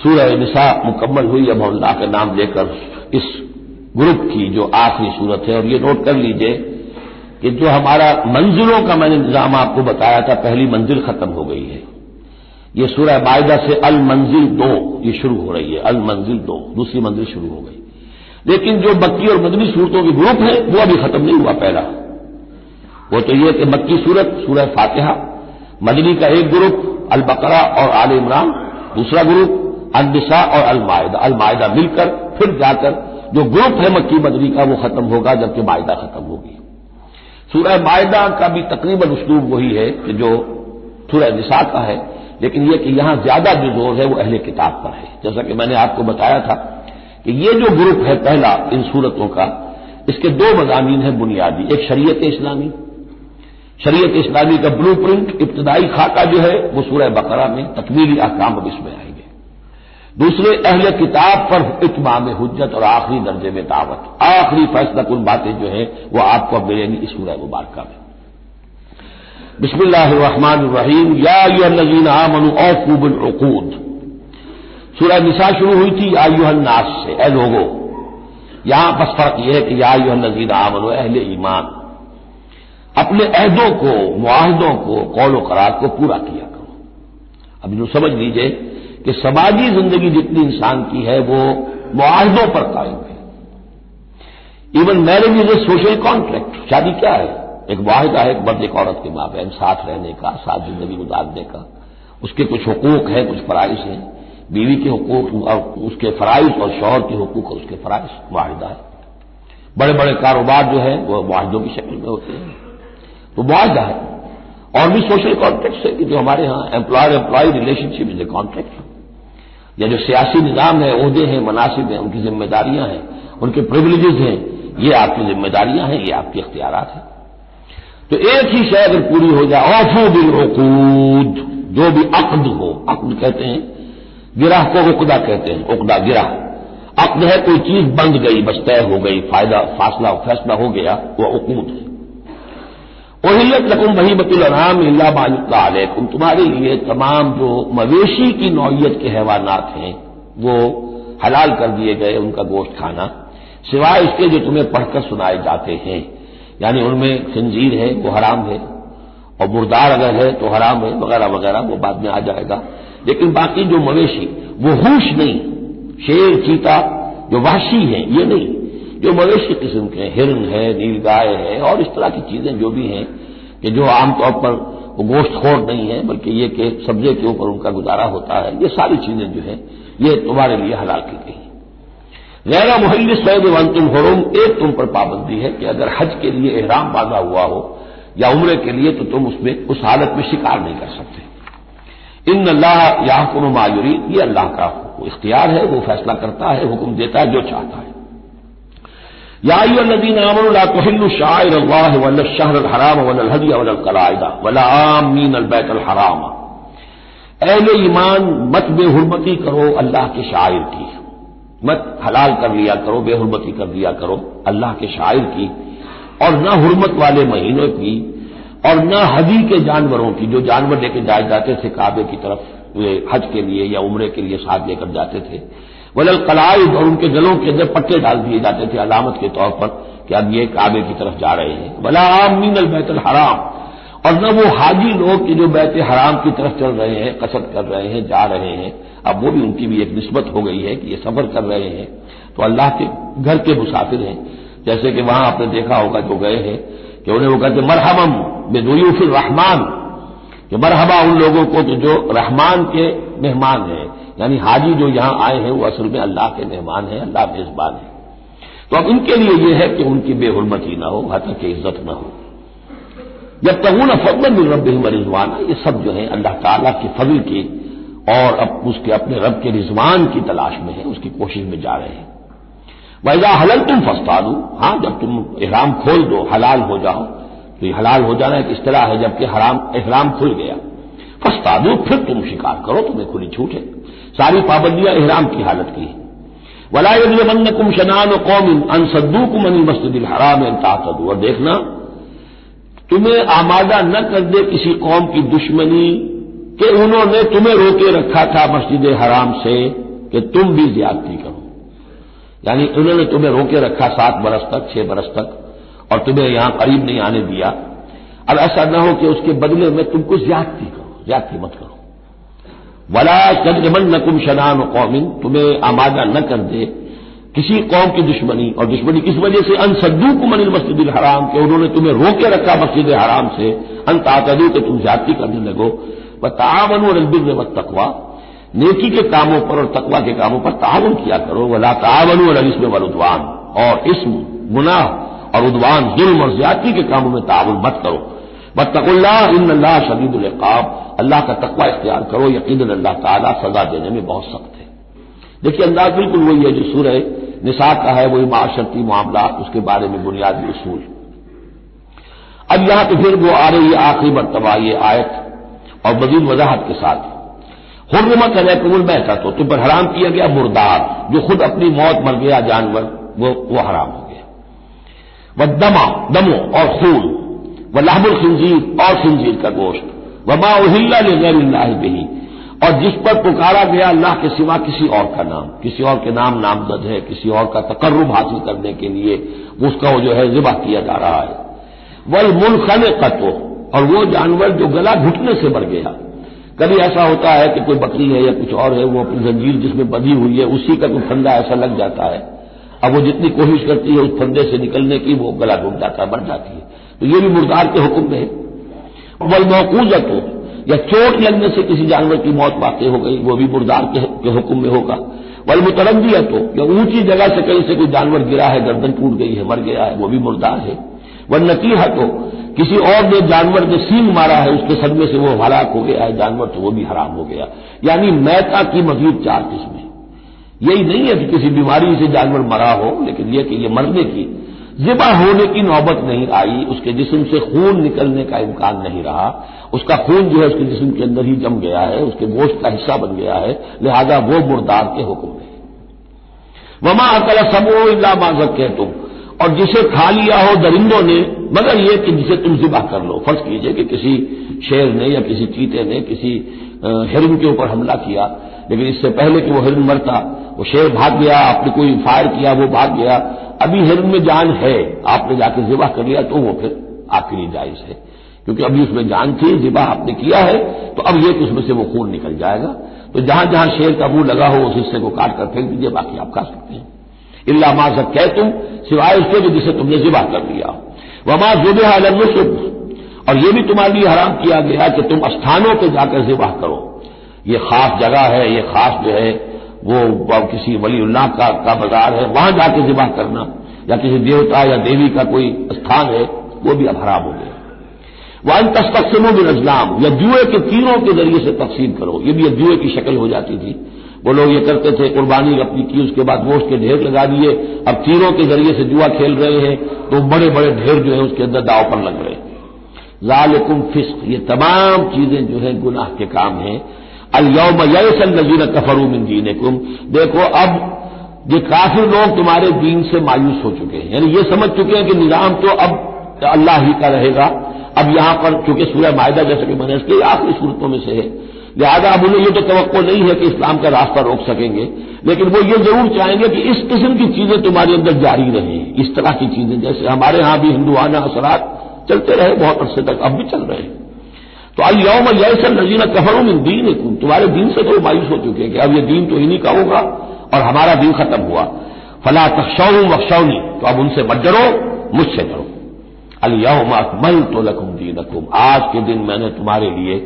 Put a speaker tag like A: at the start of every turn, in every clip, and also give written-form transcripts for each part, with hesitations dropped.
A: سورہ نساء مکمل ہوئی. اب اللہ کا نام لے کر اس گروپ کی جو آخری صورت ہے. اور یہ نوٹ کر لیجئے کہ جو ہمارا منزلوں کا میں نے نظام آپ کو بتایا تھا، پہلی منزل ختم ہو گئی ہے. یہ سورہ مائدہ سے المنزل 2 یہ شروع ہو رہی ہے. المنزل 2 دوسری منزل شروع ہو گئی. لیکن جو مکی اور مدنی صورتوں کے گروپ ہیں وہ ابھی ختم نہیں ہوا. پہلا وہ تو یہ کہ مکی صورت سورہ فاتحہ، مدنی کا ایک گروپ البقرہ اور آل عمران، دوسرا گروپ النساء اور المائدہ. المائدہ مل کر پھر جا کر جو گروپ ہے مکی مدنی کا وہ ختم ہوگا، جبکہ مائدہ ختم ہوگی. سورہ مائدہ کا بھی تقریباً اسلوب وہی ہے کہ جو سورہ نساء کا ہے، لیکن یہ کہ یہاں زیادہ جو زور ہے وہ اہل کتاب پر ہے. جیسا کہ میں نے آپ کو بتایا تھا کہ یہ جو گروپ ہے پہلا ان صورتوں کا، اس کے دو مضامین ہیں بنیادی. ایک شریعت اسلامی، شریعت اسلامی کا بلو پرنٹ ابتدائی خاکہ جو ہے وہ سورہ بقرہ میں، تکمیلی احکام اب اس میں آئیں گے. دوسرے اہل کتاب پر اتمام حجت اور آخری درجے میں دعوت، آخری فیصلہ کن باتیں جو ہیں وہ آپ کو اب ملیں گی اس سورہ مبارکہ میں. بسم اللہ الرحمن الرحیم. یا ایھا الذین آمنوا اوفوا بالعقود. سورہ نساء شروع ہوئی تھی یا ایھا الناس سے، اے لوگو. یہاں بس فرق یہ ہے کہ یا ایھا الذین آمنوا، اہل ایمان، اپنے عہدوں کو، معاہدوں کو، قول و قرار کو پورا کیا کرو. اب جو سمجھ لیجئے کہ سماجی زندگی جتنی انسان کی ہے وہ معاہدوں پر قائم ہے. Even marriage is a social contract. شادی کیا ہے؟ ایک معاہدہ ہے، ایک مرد ایک عورت کے مابین ساتھ رہنے کا، ساتھ زندگی گزارنے کا. اس کے کچھ حقوق ہیں، کچھ فرائض ہیں. بیوی کے حقوق اور اس کے فرائض اور شوہر کے حقوق اور اس کے فرائض، معاہدہ ہے. بڑے بڑے کاروبار جو ہیں وہ معاہدوں کی شکل میں ہوتے ہیں، تو معاہدہ ہے. اور بھی سوشل کانٹریکٹ ہے کہ جو ہمارے ہاں employer employee relationship is a contract. یا جو سیاسی نظام ہے، عہدے ہیں، مناصب ہیں، ان کی ذمہ داریاں ہیں، ان کے پریویلیجز ہیں، یہ آپ کی ذمہ داریاں ہیں، یہ آپ کے اختیارات ہیں. تو ایک ہی شے اگر پوری ہو جائے، اوفوا بالعقود، جو بھی عقد ہو، عقد کہتے ہیں، گرہ کو عقدہ کہتے ہیں، عقدہ گرہ. عقد ہے کوئی چیز بند گئی، بس طے ہو گئی، فیصلہ ہو گیا، وہ عقود ہے. احلت لکم بہیمۃ الانعام الا ما یتلی علیکم، تمہارے لیے تمام جو مویشی کی نوعیت کے حیوانات ہیں وہ حلال کر دیے گئے، ان کا گوشت کھانا، سوائے اس کے جو تمہیں پڑھ کر سنائے جاتے ہیں. یعنی ان میں خنزیر ہے وہ حرام ہے، اور مردار اگر ہے تو حرام ہے، وغیرہ وغیرہ، وہ بعد میں آ جائے گا. لیکن باقی جو مویشی وہ ہوش نہیں، شیر چیتا جو وحشی ہیں یہ نہیں، جو مویشی قسم کے ہیں، ہرن ہے، نیل گائے ہے، اور اس طرح کی چیزیں جو بھی ہیں کہ جو عام طور پر وہ گوشت خور نہیں ہے بلکہ یہ کہ سبزے کے اوپر ان کا گزارا ہوتا ہے، یہ ساری چیزیں جو ہیں یہ تمہارے لیے حلال کی گئی. غیر محل صید وانتم حرم، ایک تم پر پابندی ہے کہ اگر حج کے لیے احرام باندھا ہوا ہو یا عمرے کے لیے تو تم اس میں اس حالت میں شکار نہیں کر سکتے. ان اللہ یحکم ما یرید، یہ اللہ کا اختیار ہے، وہ فیصلہ کرتا ہے، حکم دیتا ہے جو چاہتا ہے. یا ایھا الذین آمنوا لا تحلوا شعائر اللہ ولا الشہر الحرام ولا الہدی ولا القلائد ولا عامین البیت الحرام. اہل ایمان مت بے حرمتی کرو اللہ کے شعائر کی، مت حلال کر لیا کرو، بے حرمتی کر لیا کرو اللہ کے شعائر کی، اور نہ حرمت والے مہینوں کی، اور نہ ہدی کے جانوروں کی، جو جانور لے کے جائے جاتے تھے کعبے کی طرف حج کے لیے یا عمرے کے لیے ساتھ لے کر جاتے تھے. ولا القلائد، اور ان کے گلوں کے اندر پٹے ڈال دیے جاتے تھے علامت کے طور پر کہ اب یہ کعبے کی طرف جا رہے ہیں. ولا عامین البیت الحرام، اور نہ وہ حاجی لوگ کہ جو بیت حرام کی طرف چل رہے ہیں، قصد کر رہے ہیں، جا رہے ہیں. اب وہ بھی ان کی بھی ایک نسبت ہو گئی ہے کہ یہ سفر کر رہے ہیں تو اللہ کے گھر کے مسافر ہیں. جیسے کہ وہاں آپ نے دیکھا ہوگا جو گئے ہیں کہ انہیں وہ کہتے مرحبا بضیوف الرحمان، کہ مرحبا ان لوگوں کو جو رحمان کے مہمان ہیں. یعنی حاجی جو یہاں آئے ہیں وہ اصل میں اللہ کے مہمان ہیں، اللہ میزبان ہے. تو اب ان کے لیے یہ ہے کہ ان کی بے حرمتی نہ ہو، حتی کہ عزت نہ ہو. یبتغون فضلا من ربہم ورضوانا، یہ سب جو ہیں اللہ تعالیٰ کے فضل کی اور اب اس کے اپنے رب کے رضوان کی تلاش میں ہیں، اس کی کوشش میں جا رہے ہیں. وَإِذَا حَلَلْتُمْ فَاصْطَادُوا، ہاں جب تم احرام کھول دو، حلال ہو جاؤ، تو یہ حلال ہو جانا ایک اصطلاح ہے جبکہ احرام کھل گیا. فاصطادوا، پھر تم شکار کرو، تمہیں کھلی چھوٹ ہے. ساری پابندیاں احرام کی حالت کی ہیں. وَلَا يَجْرِمَنَّكُمْ شَنَآنُ قَوْمٍ أَن صَدُّوكُمْ عَنِ الْمَسْجِدِ الْحَرَامِ أَن تَعْتَدُوا، اور دیکھنا تمہیں آمادہ نہ کر دے کسی قوم کی دشمنی کہ انہوں نے تمہیں روکے رکھا تھا مسجد حرام سے کہ تم بھی زیادتی کرو. یعنی انہوں نے تمہیں روکے رکھا 7 برس تک 6 برس تک اور تمہیں یہاں قریب نہیں آنے دیا. اب ایسا نہ ہو کہ اس کے بدلے میں تم کو زیادتی کرو، زیادتی مت کرو. ولا یجرمنکم شنآن قوم، تمہیں آمادہ نہ کر دے کسی قوم کی دشمنی. اور دشمنی کس وجہ سے؟ ان صدوکم عن المسجد الحرام، کہ انہوں نے تمہیں روکے رکھا مسجد حرام سے. ان تعتدوا، کہ تم زیادتی کرنے لگو. وتعاونوا علی البر والتقوی، نیکی کے کاموں پر اور تقوی کے کاموں پر تعاون کیا کرو. ولا تعاونوا علی الاثم والعدوان، اور اسم، گناہ اور عدوان، ظلم اور زیادتی کے کاموں میں تعاون مت کرو. واتقوا اللہ ان اللہ شدید العقاب، اللہ کا تقوی اختیار کرو، یقیناً اللہ تعالیٰ سزا دینے میں بہت سخت ہے. دیکھیے انداز بالکل وہی ہے جو سورہ نساء کا ہے، وہی معاشرتی معاملات، اس کے بارے میں بنیادی اصول. اب یہاں تو پھر وہ آ رہی ہے آخری مرتبہ یہ آیت اور مزید وضاحت کے ساتھ. حرمت علیکم المیتۃ، تم پر حرام کیا گیا مردار، جو خود اپنی موت مر گیا جانور، وہ حرام ہو گیا. والدم، دموں اور خون، ولحم الخنزیر، اور خنزیر کا گوشت، وما اہل لغیر اللہ بہ، اور جس پر پکارا گیا اللہ کے سوا کسی اور کا نام، کسی اور کے نام نامزد ہے، کسی اور کا تقرب حاصل کرنے کے لیے اس کا وہ جو ہے ذبح کیا جا رہا ہے. والمنخنقۃ، اور وہ جانور جو گلا گھٹنے سے مر گیا. کبھی ایسا ہوتا ہے کہ کوئی بکری ہے یا کچھ اور ہے، وہ اپنی زنجیر جس میں بندھی ہوئی ہے اسی کا کوئی پھندا ایسا لگ جاتا ہے، اب وہ جتنی کوشش کرتی ہے اس پھندے سے نکلنے کی وہ گلا گھٹ جاتا ہے، مر جاتی ہے. تو یہ بھی مردار کے حکم میں ہے. والموقوذۃ، یا چوٹ لگنے سے کسی جانور کی موت واقع ہو گئی، وہ بھی مردار کے حکم میں ہوگا. والمتردیۃ، یا اونچی جگہ سے کہیں سے کوئی جانور گرا ہے، گردن ٹوٹ گئی ہے، مر گیا ہے، وہ بھی مردار ہے. والنطیحۃ، کسی اور نے جانور نے سینگ مارا ہے، اس کے صدمے سے وہ ہلاک ہو گیا ہے جانور، تو وہ بھی حرام ہو گیا. یعنی میتہ کی مزید 4 قسمیں. یہی نہیں ہے کہ کسی بیماری سے جانور مرا ہو، لیکن یہ کہ یہ مرنے کی، ذبح ہونے کی نوبت نہیں آئی، اس کے جسم سے خون نکلنے کا امکان نہیں رہا، اس کا خون جو ہے اس کے جسم کے اندر ہی جم گیا ہے، اس کے گوشت کا حصہ بن گیا ہے، لہذا وہ مردار کے حکم میں. وما اکل السبع الا ما ذکیتم، اور جسے کھا لیا ہو درندوں نے مگر یہ کہ جسے تم ذبح کر لو. فرض کیجئے کہ کسی شیر نے یا کسی چیتے نے کسی ہرن کے اوپر حملہ کیا، لیکن اس سے پہلے کہ وہ ہرن مرتا وہ شیر بھاگ گیا، آپ نے کوئی فائر کیا وہ بھاگ گیا، ابھی ہرن میں جان ہے، آپ نے جا کے ذبح کر لیا، تو وہ پھر آپ کے لیے جائز ہے، کیونکہ ابھی اس میں جان تھی، ذبح آپ نے کیا ہے، تو اب یہ کہ اس میں سے وہ خون نکل جائے گا. تو جہاں جہاں شیر کا منہ لگا ہو اس حصے کو کاٹ کر پھینک دیجیے، باقی آپ کھا سکتے ہیں. الا ما ذکیتم، سوائے اس کے جسے تم نے ذبح کر لیا. وما ذبح علی النصب، اور یہ بھی تمہارے لیے حرام کیا گیا کہ تم استھانوں پہ جا کر ذبح کرو. یہ خاص جگہ ہے، یہ خاص جو ہے وہ کسی ولی اللہ کا بازار ہے، وہاں جا کے ذبح کرنا، یا کسی دیوتا یا دیوی کا کوئی استھان ہے، وہ بھی اب حرام ہو گیا. وَأَن تَسْتَقْسِمُوا بِالْأَزْلَامِ، یا جوئے کے تیروں کے ذریعے سے تقسیم کرو. یہ بھی اب جوئے کی شکل ہو جاتی تھی. وہ لوگ یہ کرتے تھے، قربانی اپنی کی، اس کے بعد گوشت کے ڈھیر لگا دیے، اب تیروں کے ذریعے سے جوا کھیل رہے ہیں، تو بڑے بڑے ڈھیر جو ہے اس کے اندر داؤ پر لگ رہے ہیں. ذالکم فسق، یہ تمام چیزیں جو ہیں گناہ کے کام ہیں. الیوم یئس الذین کفروا من دینکم، دیکھو اب یہ کافر لوگ تمہارے دین سے مایوس ہو چکے ہیں، یعنی یہ سمجھ چکے ہیں کہ نظام تو اب اللہ ہی کا رہے گا. اب یہاں پر چونکہ سورہ مائدہ جیسے کہ میں نے اس کی آخری صورتوں میں سے ہے، لہذا اب انہیں یہ تو توقع نہیں ہے کہ اسلام کا راستہ روک سکیں گے، لیکن وہ یہ ضرور چاہیں گے کہ اس قسم کی چیزیں تمہارے اندر جاری رہیں، اس طرح کی چیزیں جیسے ہمارے ہاں بھی ہندوانہ اثرات چلتے رہے بہت عرصے تک، اب بھی چل رہے ہیں. تو الیوم یئس الذین کفروا من دینکم، تمہارے دین سے تو مایوس ہو چکے ہیں کہ اب یہ دین تو انہی کا ہوگا اور ہمارا دین ختم ہوا. فلا تخشوهم واخشونی، تو اب ان سے مت ڈرو، مجھ سے ڈرو. الیوم اکملت لکم دینکم، آج کے دن میں نے تمہارے لیے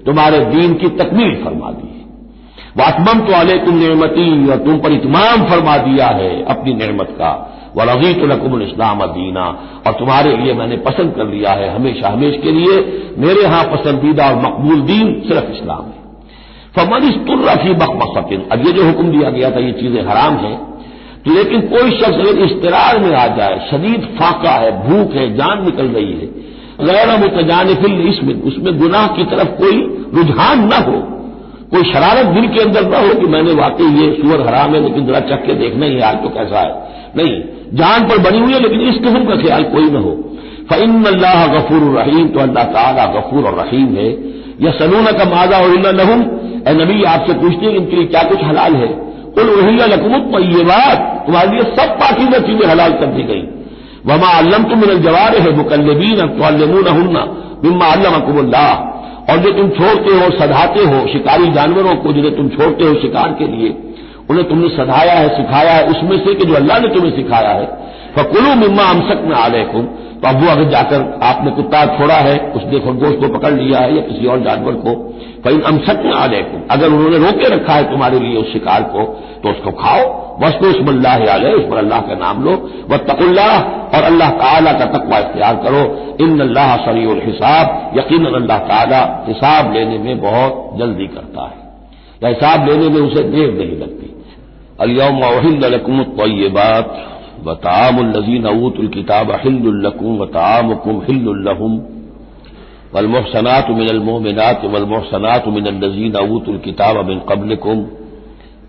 A: تمہارے دین کی تکمیل فرما دی ہے. واتممت علیکم نعمتی، اور تم پر اتمام فرما دیا ہے اپنی نعمت کا. ورضیت لکم الاسلام دینا، اور تمہارے لیے میں نے پسند کر لیا ہے ہمیشہ ہمیشہ کے لیے میرے ہاں پسندیدہ اور مقبول دین صرف اسلام ہے. فمن اضطر فی مخمصۃ، اب یہ جو حکم دیا گیا تھا یہ چیزیں حرام ہیں، تو لیکن کوئی شخص اگر اضطرار میں آ جائے، شدید فاقہ ہے، بھوک ہے، جان نکل رہی ہے، غیر متجانف للاسم، اس میں گناہ کی طرف کوئی رجحان نہ ہو، کوئی شرارت دل کے اندر نہ ہو کہ میں نے واقعی یہ سور حرام ہے لیکن ذرا چکھ کے دیکھنا ہی آج تو کیسا ہے، نہیں، جان پر بنی ہوئی ہے لیکن اس قسم کا خیال کوئی نہ ہو. فإن اللہ غفور الرحیم، تو اللہ تعالیٰ غفور اور رحیم ہے. یسألونک ماذا أحل لهم، اے نبی آپ سے پوچھتے ہیں کہ ان کے لیے کیا کچھ حلال ہے. قل احل لکم الطیبات، تمہارے لیے سب پاکیزہ چیزیں حلال کر دی گئی. وما علمتم من الجوارح مکلبین تعلمونہن مما علمکم اللہ، اور جو تم چھوڑتے ہو سدھاتے ہو شکاری جانوروں کو، جنہیں تم چھوڑتے ہو شکار کے لیے، انہیں تم نے سدھایا ہے، سکھایا ہے اس میں سے کہ جو اللہ نے تمہیں سکھایا ہے. فکلوا مما امسکنا علیکم، تو اب وہ اگر جا کر آپ نے کتا چھوڑا ہے، اس نے خرگوش کو پکڑ لیا ہے یا کسی اور جانور کو، فإن امسکنا علیکم، اگر انہوں نے روکے رکھا ہے تمہارے لیے اس شکار کو تو اس کو کھاؤ. واذکروا اسم اللہ علیہ، اس پر اللہ کا نام لو. واتقوا اللہ، اور اللہ تعالیٰ کا تقوی اختیار کرو. ان اللہ سریع الحساب، یقیناً اللہ تعالیٰ حساب لینے میں بہت جلدی کرتا ہے، یا حساب لینے میں اسے دیر نہیں لگتی. الیوم احل لکم الطیبات وطعام الذین اوتوا الکتاب حل لکم وطعامکم حل لہم والمحصنات من المؤمنات والمحصنات من الذین اوتوا الکتاب من قبلکم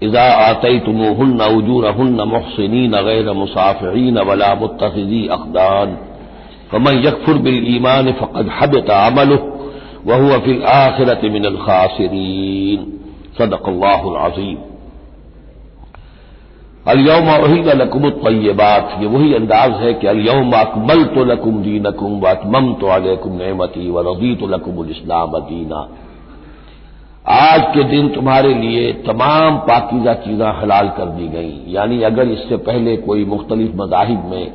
A: اذا آتیتموہن اجورہن محصنین غیر مصافحین ولا متخذی اخدان فمن یکفر بالایمان فقد حبط عملہ وہو فی الآخرۃ من الخاسرین. صدق اللہ العظیم. الیوم احل لکم الطیبات، یہ وہی انداز ہے کہ الیوم اکملت لکم دینکم واتممت علیکم نعمتی ورضیت لکم الاسلام دینا. آج کے دن تمہارے لیے تمام پاکیزہ چیزیں حلال کر دی گئیں. یعنی اگر اس سے پہلے کوئی مختلف مذاہب میں،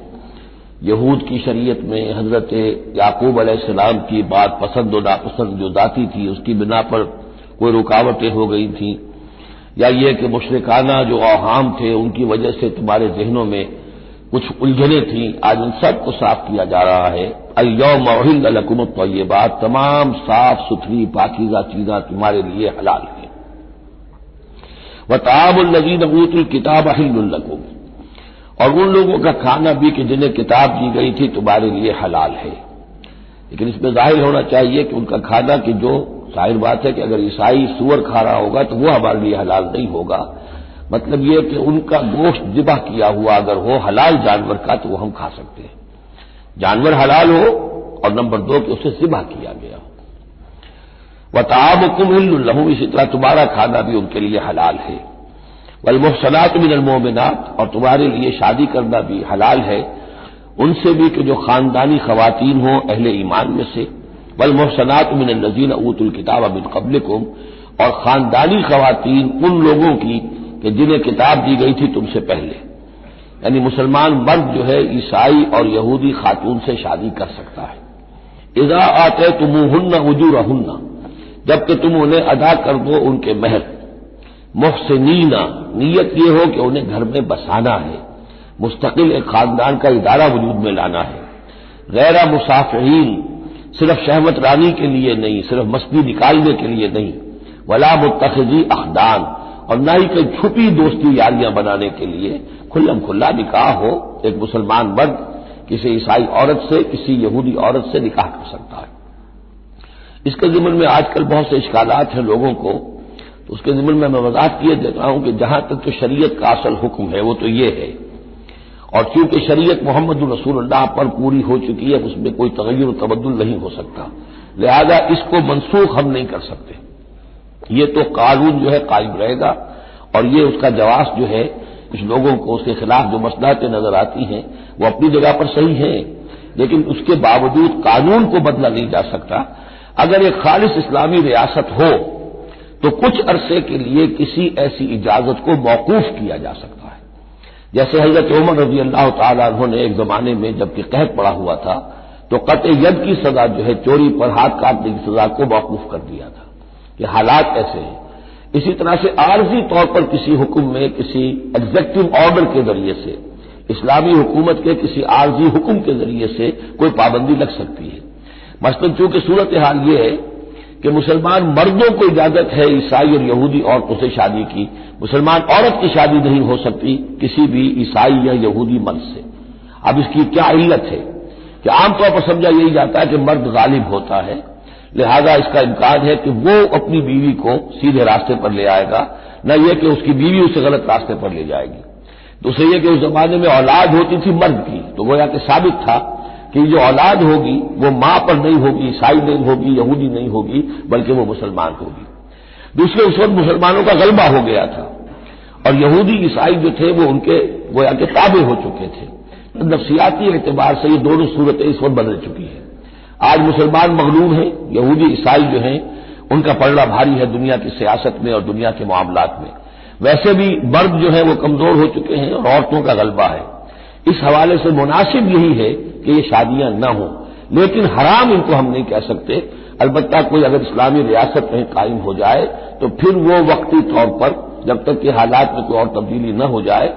A: یہود کی شریعت میں حضرت یعقوب علیہ السلام کی بات پسند و ناپسند جو ذاتی تھی اس کی بنا پر کوئی رکاوٹیں ہو گئی تھیں، یا یہ کہ مشرکانہ جو اوہام تھے ان کی وجہ سے تمہارے ذہنوں میں کچھ الجھنیں تھیں، آج ان سب کو صاف کیا جا رہا ہے. الیوم احل لکم الطیبات، تمام صاف ستھری پاکیزہ چیزیں تمہارے لیے حلال ہیں. وطعام الذین اوتوا الکتاب حل لکم، اور ان لوگوں کا کھانا بھی کہ جنہیں کتاب دی گئی تھی تمہارے لیے حلال ہے. لیکن اس میں ظاہر ہونا چاہیے کہ ان کا کھانا کہ جو ظاہر بات ہے کہ اگر عیسائی سور کھا رہا ہوگا تو وہ ہمارے لیے حلال نہیں ہوگا. مطلب یہ کہ ان کا گوشت ذبح کیا ہوا اگر ہو حلال جانور کا تو وہ ہم کھا سکتے ہیں. جانور حلال ہو، اور نمبر دو کہ اسے ذبح کیا گیا ہو. وطعامکم حل لہم، اسی طرح تمہارا کھانا بھی ان کے لیے حلال ہے. والمحصنات من المؤمنات، اور تمہارے لیے شادی کرنا بھی حلال ہے ان سے بھی کہ جو خاندانی خواتین ہوں اہل ایمان میں سے. والمحصنات من الذین اوتوا الکتاب من قبلکم، اور خاندانی خواتین ان لوگوں کی کہ جنہیں کتاب دی گئی تھی تم سے پہلے. یعنی مسلمان مرد جو ہے عیسائی اور یہودی خاتون سے شادی کر سکتا ہے. اذا آتیتموہن اجورہن، جبکہ تم انہیں ادا کر دو ان کے مہر. محسنین، نیت یہ ہو کہ انہیں گھر میں بسانا ہے، مستقل ایک خاندان کا ادارہ وجود میں لانا ہے. غیر مصافحین، صرف شہوت رانی کے لیے نہیں، صرف مستی نکالنے کے لیے نہیں. ولا متخذی اخدان، اور نہ ہی کوئی چھپی دوستی یاریاں بنانے کے لیے. کھلم کھلا نکاح ہو، ایک مسلمان مرد کسی عیسائی عورت سے، کسی یہودی عورت سے نکاح کر سکتا ہے. اس کے ضمن میں آج کل بہت سے اشکالات ہیں لوگوں کو، تو اس کے ضمن میں وضاحت کیے دیتا ہوں کہ جہاں تک تو شریعت کا اصل حکم ہے وہ تو یہ ہے، اور چونکہ شریعت محمد رسول اللہ پر پوری ہو چکی ہے، اس میں کوئی تغیر و تبدل نہیں ہو سکتا، لہذا اس کو منسوخ ہم نہیں کر سکتے. یہ تو قانون جو ہے قائم رہے گا، اور یہ اس کا جواز جو ہے کچھ لوگوں کو اس کے خلاف جو مصلحتیں نظر آتی ہیں وہ اپنی جگہ پر صحیح ہیں، لیکن اس کے باوجود قانون کو بدلا نہیں جا سکتا. اگر ایک خالص اسلامی ریاست ہو تو کچھ عرصے کے لیے کسی ایسی اجازت کو موقوف کیا جا سکتا ہے. جیسے حضرت عمر رضی اللہ تعالیٰ عنہ نے ایک زمانے میں جبکہ قحط پڑا ہوا تھا تو قطع ید کی سزا جو ہے چوری پر ہاتھ کاٹنے کی سزا کو موقوف کر دیا تھا کہ حالات ایسے ہیں. اسی طرح سے عارضی طور پر کسی حکم میں کسی ایگزیکٹو آرڈر کے ذریعے سے، اسلامی حکومت کے کسی عارضی حکم کے ذریعے سے کوئی پابندی لگ سکتی ہے. مثلاً چونکہ صورتحال یہ ہے کہ مسلمان مردوں کو اجازت ہے عیسائی اور یہودی عورتوں سے شادی کی، مسلمان عورت کی شادی نہیں ہو سکتی کسی بھی عیسائی یا یہودی مرد سے. اب اس کی کیا علت ہے کہ عام طور پر سمجھا یہی جاتا ہے کہ مرد غالب ہوتا ہے، لہذا اس کا امکان ہے کہ وہ اپنی بیوی کو سیدھے راستے پر لے آئے گا، نہ یہ کہ اس کی بیوی اسے غلط راستے پر لے جائے گی. دوسرے یہ کہ اس زمانے میں اولاد ہوتی تھی مرد کی، تو گویا کہ ثابت تھا کہ جو اولاد ہوگی وہ ماں پر نہیں ہوگی، عیسائی نہیں ہوگی، یہودی نہیں ہوگی، بلکہ وہ مسلمان ہوگی. دوسرے اس وقت مسلمانوں کا غلبہ ہو گیا تھا، اور یہودی عیسائی جو تھے وہ ان کے گویا کے تابع ہو چکے تھے. نفسیاتی اعتبار سے یہ دونوں صورتیں اس وقت بدل چکی ہیں. آج مسلمان مغلوب ہیں، یہودی عیسائی جو ہیں ان کا پلڑا بھاری ہے دنیا کی سیاست میں اور دنیا کے معاملات میں. ویسے بھی مرد جو ہے وہ کمزور ہو چکے ہیں اور عورتوں کا غلبہ ہے. اس حوالے سے مناسب یہی ہے کہ یہ شادیاں نہ ہوں، لیکن حرام ان کو ہم نہیں کہہ سکتے. البتہ کوئی اگر اسلامی ریاست میں قائم ہو جائے تو پھر وہ وقتی طور پر جب تک کہ حالات میں کوئی اور تبدیلی نہ ہو جائے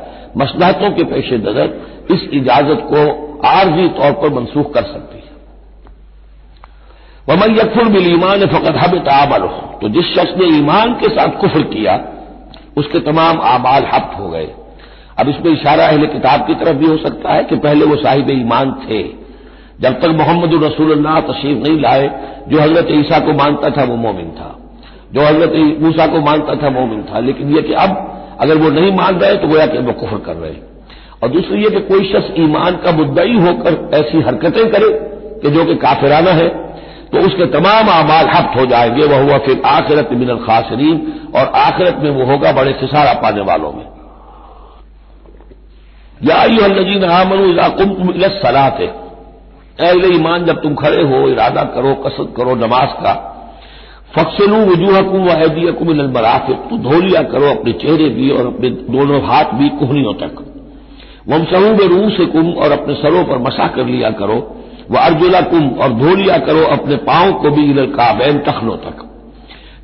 A: مصلحتوں کے پیش نظر اس اجازت کو عارضی طور پر منسوخ کر سکتی ہے. وَمَن يَكْفُرْ بِالْإِيمَانِ فَقَدْ حَبِطَ عَمَلُهُ، تو جس شخص نے ایمان کے ساتھ کفر کیا اس کے تمام اعمال حبط ہو گئے. اب اس میں اشارہ اہل کتاب کی طرف بھی ہو سکتا ہے کہ پہلے وہ صاحب ایمان تھے. جب تک محمد الرسول اللہ تشریف نہیں لائے جو حضرت عیسیٰ کو مانتا تھا وہ مومن تھا، جو حضرت موسیٰ کو مانتا تھا مومن تھا. لیکن یہ کہ اب اگر وہ نہیں مان رہے تو گویا کہ وہ کفر کر رہے ہیں. اور دوسری یہ کہ کوئی شخص ایمان کا مدعی ہو کر ایسی حرکتیں کرے کہ جو کہ کافرانہ ہے تو اس کے تمام اعمال حبط ہو جائیں گے. وہ ہوا پھر آخرت من الخاسرین، اور آخرت میں وہ ہوگا بڑے خسارہ پانے والوں میں. یا ایھا الذین آمنوا اذا قمتم الی الصلاۃ، اے اہل ایمان جب تم کھڑے ہو ارادہ کرو قصد کرو نماز کا، فاغسلوا وجوہکم وایدیکم الی المرافق، تو دھو لیا کرو اپنے چہرے بھی اور اپنے دونوں ہاتھ بھی کہنیوں تک. وامسحوا برؤوسکم، اور اپنے سروں پر مسح کر لیا کرو. وارجلکم، اور دھو لیا کرو اپنے پاؤں کو بھی الی الکعبین، ٹخنوں تک.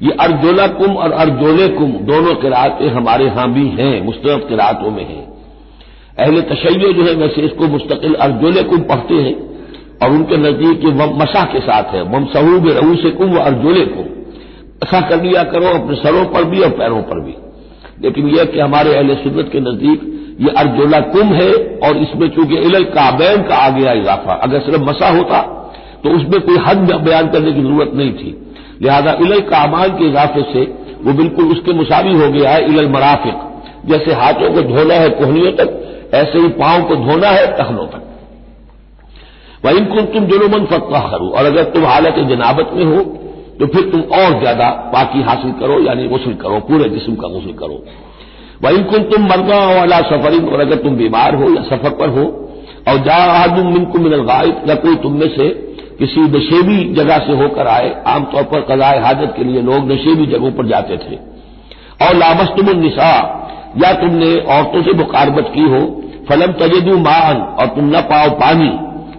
A: یہ ارجلکم اور ارجلکم دونوں قرأتیں ہمارے ہاں بھی ہیں، مستند قرأتوں میں ہیں. اہل تشیع جو ہے ویسے اس کو مستقل ارجلکم پڑھتے ہیں اور ان کے نزدیک یہ مسح کے ساتھ ہے. وامسحوا برؤوسکم وارجلکم، مسح کر لیا کرو اپنے سروں پر بھی اور پیروں پر بھی. لیکن یہ کہ ہمارے اہل سنت کے نزدیک یہ ارجلکم ہے، اور اس میں چونکہ الی الکعبین کا آ گیا اضافہ، اگر صرف مسح ہوتا تو اس میں کوئی حد بیان کرنے کی ضرورت نہیں تھی. لہذا الی الکعبین کے اضافے سے وہ بالکل اس کے مساوی ہو گیا ہے الی المرافق. جیسے ہاتھوں کو دھونا ہے کوہنیوں تک، ایسے ہی پاؤں کو دھونا ہے ٹخنوں تک. وَإِن كُنتُمْ جُنُبًا فَاطَّهَّرُوا، اور اگر تم حالت جنابت میں ہو تو پھر تم اور زیادہ پاکی حاصل کرو، یعنی غسل کرو، پورے جسم کا غسل کرو. وَإِن كُنتُمْ مَرْضَىٰ أَوْ عَلَىٰ سَفَرٍ، اور اگر تم بیمار ہو یا سفر پر ہو. اور جاء أَحَدٌ مِّنكُم مِّنَ الْغَائِطِ، یا کوئی تم میں سے کسی نشیبی جگہ سے ہو کر آئے. عام طور پر قضاء حاجت کے لیے لوگ نشیبی جگہوں پر جاتے تھے. اور لامستم النساء، یا تم نے عورتوں سے مقاربت کی ہو. فلم تجدوا ماء، اور تم نہ پاؤ پانی.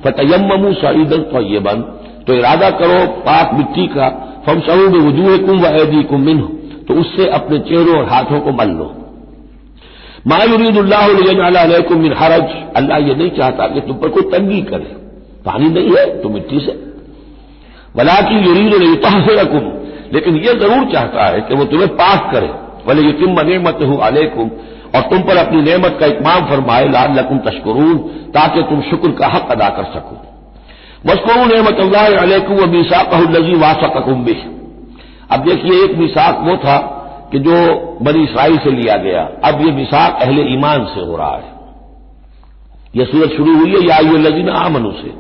A: فتیمموا صعیدا طیبا، تو ارادہ کرو پاک مٹی کا. فامسحوا بوجوہکم وایدیکم منہ، تو اس سے اپنے چہروں اور ہاتھوں کو مل لو. ما یرید اللہ لیجعل علیکم من حرج، اللہ یہ نہیں چاہتا کہ تم پر کوئی تنگی کرے. پانی نہیں ہے تو مٹی سے. ولکن یرید لیطہرکم، لیکن یہ ضرور چاہتا ہے کہ وہ تمہیں پاک کرے. ولیتم نعمتہ علیکم، اور تم پر اپنی نعمت کا اتمام فرمائے. لعلکم تشکرون، تاکہ تم شکر کا حق ادا کر سکو. واذکروا نعمت اللہ علیکم ومیثاقہ الذی واثقکم بہ. اب دیکھیے ایک میثاق وہ تھا کہ جو بنی اسرائیل سے لیا گیا، اب یہ میثاق اہل ایمان سے ہو رہا ہے. یہ سورت شروع ہوئی ہے یا ایھا الذین آمنوا سے.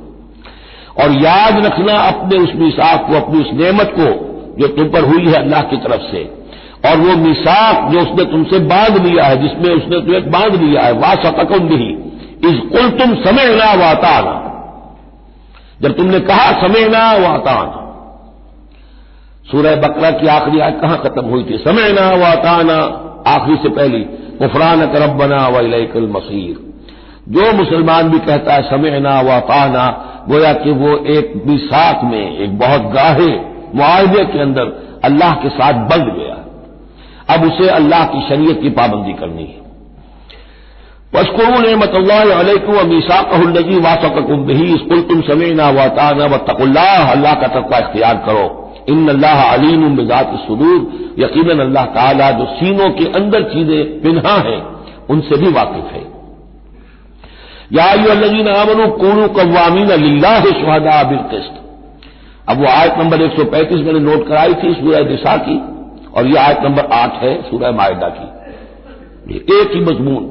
A: اور یاد رکھنا اپنے اس میثاق کو، اپنی اس نعمت کو جو تم پر ہوئی ہے اللہ کی طرف سے، اور وہ میثاق جو اس نے تم سے باندھ لیا ہے، جس میں اس نے تمہیں باندھ لیا ہے. واثقکم بہ اذ قلتم سمعنا واطعنا، جب تم نے کہا سمعنا واطعنا. سورہ بقرہ کی آخری آیت کہاں ختم ہوئی تھی؟ سمعنا واطعنا، آخری سے پہلی غفرانک ربنا والیک المصیر. جو مسلمان بھی کہتا ہے سمعنا واطعنا، گویا کہ وہ ایک میثاق میں، ایک بہت گاہے معاہدے کے اندر اللہ کے ساتھ بندھ گیا. اب اسے اللہ کی شریعت کی پابندی کرنی ہے. واذکروا نعمت اللہ علیکم ومیثاقہ الذی واثقکم بہ اذ قلتم سمعنا واطعنا واتقوا اللہ، اللہ کا تقوی اختیار کرو. ان اللہ علیم بذات الصدور، یقیناً اللہ تعالیٰ جو سینوں کے اندر چیزیں پنہاں ہیں ان سے بھی واقف ہے. یا ایھا الذین آمنوا کونوا قوامین للہ شہداء بالقسط. اب وہ آیت نمبر 135 میں نے نوٹ کرائی تھی سورہ نساء کی، اور یہ آیت نمبر 8 ہے سورہ مائدہ کی. یہ ایک ہی مضمون،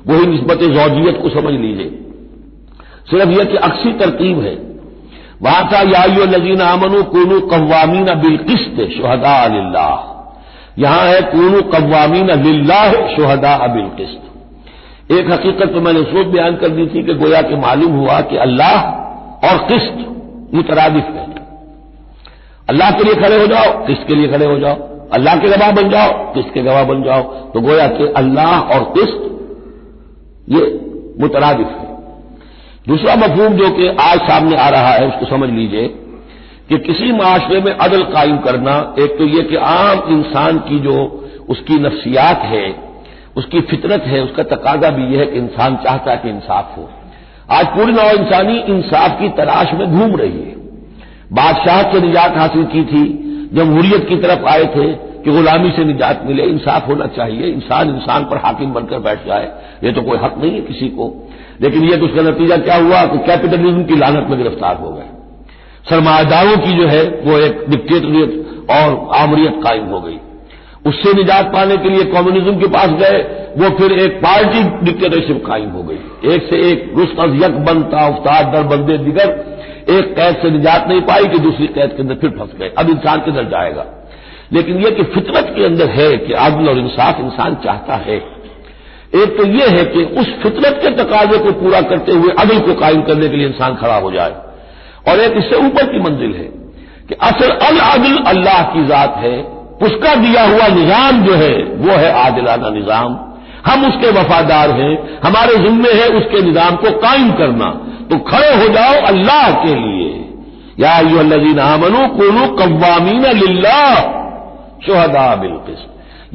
A: وہی نسبت زوجیت کو سمجھ لیجئے. صرف یہ کہ عکسی ترتیب ہے. وہاں تھا یا ایھا الذین آمنوا کونوا قوامین بالقسط شہداء للہ، یہاں ہے کونوا قوامین للہ شہداء بالقسط. ایک حقیقت تو میں نے سوچ بیان کر دی تھی کہ گویا کہ معلوم ہوا کہ اللہ اور قسط مترادف ہے. اللہ کے لیے کھڑے ہو جاؤ، قسط کے لیے کھڑے ہو جاؤ، اللہ کے گواہ بن جاؤ، قسط کے گواہ بن جاؤ. تو گویا کہ اللہ اور قسط یہ مترادف ہے. دوسرا مفہوم جو کہ آج سامنے آ رہا ہے اس کو سمجھ لیجئے کہ کسی معاشرے میں عدل قائم کرنا، ایک تو یہ کہ عام انسان کی جو اس کی نفسیات ہے، اس کی فطرت ہے، اس کا تقاضا بھی یہ ہے کہ انسان چاہتا ہے کہ انصاف ہو. آج پوری نوع انسانی انصاف کی تلاش میں گھوم رہی ہے. بادشاہت سے نجات حاصل کی تھی، جمہوریت کی طرف آئے تھے کہ غلامی سے نجات ملے، انصاف ہونا چاہیے، انسان پر حاکم بن کر بیٹھ جائے، یہ تو کوئی حق نہیں ہے کسی کو. لیکن یہ کہ اس کا نتیجہ کیا ہوا کہ کیپٹلزم کی لعنت میں گرفتار ہو گئے. سرمایہ داروں کی جو ہے وہ ایک ڈکٹیٹریٹ اور آمریت قائم ہو گئی. اس سے نجات پانے کے لیے کمیونزم کے پاس گئے، وہ پھر ایک پارٹی ڈکٹیٹرشپ قائم ہو گئی. ایک سے ایک رست از یک بنتا افتاد در بندے دیگر، ایک قید سے نجات نہیں پائی کہ دوسری قید کے اندر پھر پھنس گئے. اب انسان کدھر جائے گا؟ لیکن یہ کہ فطرت کے اندر ہے کہ عدل اور انصاف انسان چاہتا ہے. ایک تو یہ ہے کہ اس فطرت کے تقاضے کو پورا کرتے ہوئے عدل کو قائم کرنے کے لیے انسان کھڑا ہو جائے. اور ایک اس سے اوپر کی منزل ہے کہ اصل العدل اللہ کی ذات ہے، اس کا دیا ہوا نظام جو ہے وہ ہے عادلانہ نظام. ہم اس کے وفادار ہیں، ہمارے ذمے ہے اس کے نظام کو قائم کرنا. تو کھڑے ہو جاؤ اللہ کے لیے. یا ایھا الذین آمنوا کونوا قوامین للہ شہداء بالقسط.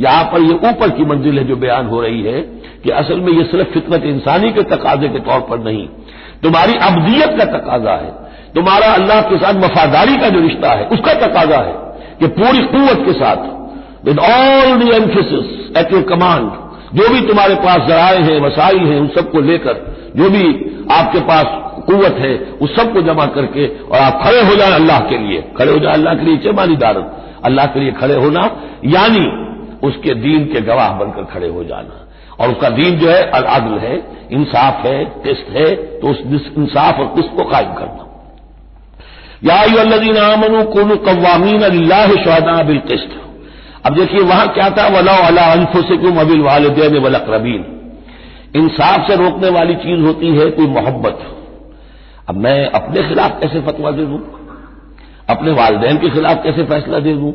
A: یہاں پر یہ اوپر کی منزل ہے جو بیان ہو رہی ہے کہ اصل میں یہ صرف فطرت انسانی کے تقاضے کے طور پر نہیں، تمہاری عبدیت کا تقاضا ہے، تمہارا اللہ کے ساتھ وفاداری کا جو رشتہ ہے اس کا تقاضا ہے کہ پوری قوت کے ساتھ with all the emphasis at your command، جو بھی تمہارے پاس ذرائع ہیں، وسائل ہیں، ان سب کو لے کر جو بھی آپ کے پاس قوت ہے اس سب کو جمع کر کے اور آپ کھڑے ہو جائیں اللہ کے لیے. کھڑے ہو جائیں اللہ کے لیے چمانی دارت، اللہ کے لیے کھڑے ہونا یعنی اس کے دین کے گواہ بن کر کھڑے ہو جانا. اور اس کا دین جو ہے العدل ہے، انصاف ہے، قسط ہے. تو اس انصاف اور قسط کو قائم کرنا. یا ایھا الذین آمنوا کونوا قوامین للہ شہداء بالقسط. اب دیکھیے وہاں کیا تھا، وَلَوْ عَلَىٰ أَنفُسِكُمْ وَبِالْوَالِدَيْنِ وَالْأَقْرَبِينَ. انصاف سے روکنے والی چیز ہوتی ہے کوئی محبت. اب میں اپنے خلاف کیسے فتویٰ دے دوں، اپنے والدین کے خلاف کیسے فیصلہ دے دوں،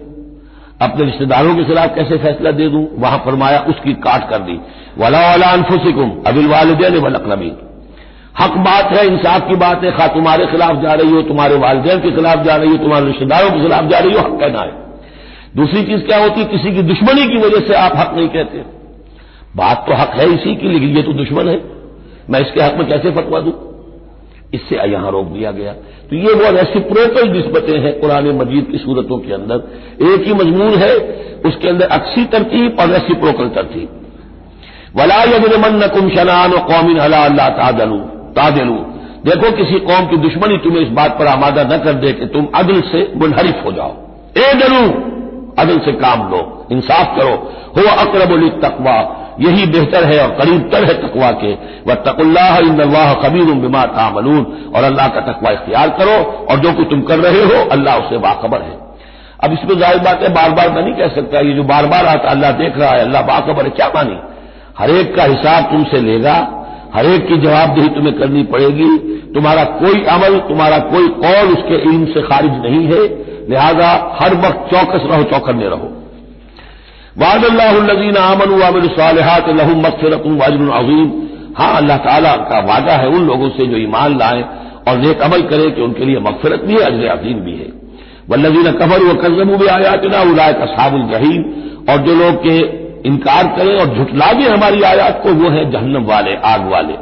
A: اپنے رشتہ داروں کے خلاف کیسے فیصلہ دے دوں؟ وہاں فرمایا اس کی کاٹ کر دی، وَلَوْ عَلَىٰ أَنفُسِكُمْ وَبِالْوَالِدَيْنِ وَالْأَقْرَبِينَ. حق بات ہے، انصاف کی بات ہے، خواہ تمہارے خلاف جا رہی ہو، تمہارے والدین کے خلاف جا رہی ہو، تمہارے رشتہ داروں کے خلاف جا رہی ہو، حق کہنا ہے. دوسری چیز کیا ہوتی ہے، کسی کی دشمنی کی وجہ سے آپ حق نہیں کہتے. بات تو حق ہے اسی کی، لیکن یہ تو دشمن ہے، میں اس کے حق میں کیسے فتویٰ دوں؟ اس سے یہاں روک دیا گیا. تو یہ وہ ریسیپروکل نسبتیں ہیں قرآن مجید کی صورتوں کے اندر. ایک ہی مضمون ہے، اس کے اندر عکسی ترتیب اور ریسیپروکل ترتیب. وَلَا يَجْرِمَنَّكُمْ شَنَآنُ قَوْمٍ عَلَىٰ أَلَّا تعْدِلُوا. دیکھو کسی قوم کی دشمنی تمہیں اس بات پر آمادہ نہ کر دے کہ تم عدل سے منحرف ہو جاؤ. اعدلوا، عدل سے کام لو، انصاف کرو. هو اقرب للتقویٰ، یہی بہتر ہے اور قریب تر ہے تقویٰ کے. واتقوا اللہ ان اللہ خبیر بما تعملون. اور اللہ کا تقویٰ اختیار کرو اور جو کچھ تم کر رہے ہو اللہ اس سے باخبر ہے. اب اس میں ظاہر بات ہے بار بار میں نہیں کہہ سکتا یہ جو بار بار آتا اللہ دیکھ رہا ہے، اللہ باخبر ہے، کیا مانی؟ ہر ایک کا حساب تم سے لے گا، ہر ایک کی جواب دہی تمہیں کرنی پڑے گی. تمہارا کوئی عمل، تمہارا کوئی قول اس کے علم سے خارج نہیں ہے، لہذا ہر وقت چوکس رہو، چوکنے رہو. وعد اللہ الذین آمنوا وعملوا الصالحات لهم مغفرۃ واجر عظیم. ہاں اللہ تعالیٰ کا وعدہ ہے ان لوگوں سے جو ایمان لائیں اور نیک عمل کریں کہ ان کے لیے مغفرت بھی ہے، اجر عظیم بھی ہے. والذین کفروا وکذبوا بآیاتنا اولئک اصحاب الجحیم. اور جو لوگ کے انکار کریں اور جھٹلا دیں ہماری آیات کو وہ ہیں جہنم والے، آگ والے.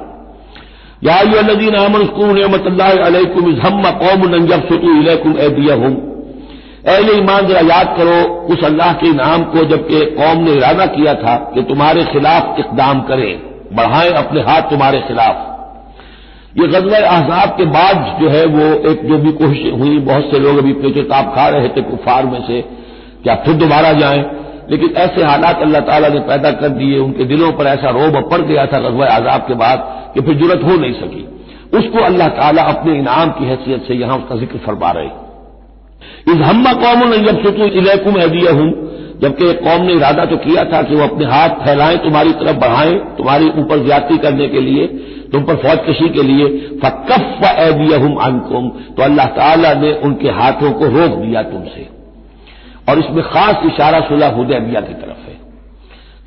A: یا ایھا الذین آمنوا اذکروا نعمت اللہ علیکم اذ ہم قوم ان یبسطوا الیکم ایدیہم. اہل ایمان ذرا یاد کرو اس اللہ کے انعام کو جبکہ قوم نے ارادہ کیا تھا کہ تمہارے خلاف اقدام کریں، بڑھائیں اپنے ہاتھ تمہارے خلاف. یہ غزوہ احزاب کے بعد جو ہے وہ ایک جو بھی کوششیں ہوئی، بہت سے لوگ ابھی پیچھے تاب کھا رہے تھے کفار میں سے کیا پھر دوبارہ جائیں، لیکن ایسے حالات اللہ تعالیٰ نے پیدا کر دیے، ان کے دلوں پر ایسا رعب پڑ گیا تھا غزوہ احزاب کے بعد کہ پھر جرأت ہو نہیں سکی. اس کو اللہ تعالیٰ اپنے انعام کی حیثیت سے یہاں اس کا ذکر فرما رہے. اذ ہم قوم ان یبسطوا الیکم ایدیہم. جبکہ ایک قوم نے ارادہ تو کیا تھا کہ وہ اپنے ہاتھ پھیلائیں تمہاری طرف بڑھائیں تمہاری اوپر زیادتی کرنے کے لیے، تم پر فوج کشی کے لیے، فکف ایدیہم عنکم، تو اللہ تعالیٰ نے ان کے ہاتھوں کو روک دیا تم سے۔ اور اس میں خاص اشارہ صلح حدیبیہ کی طرف ہے۔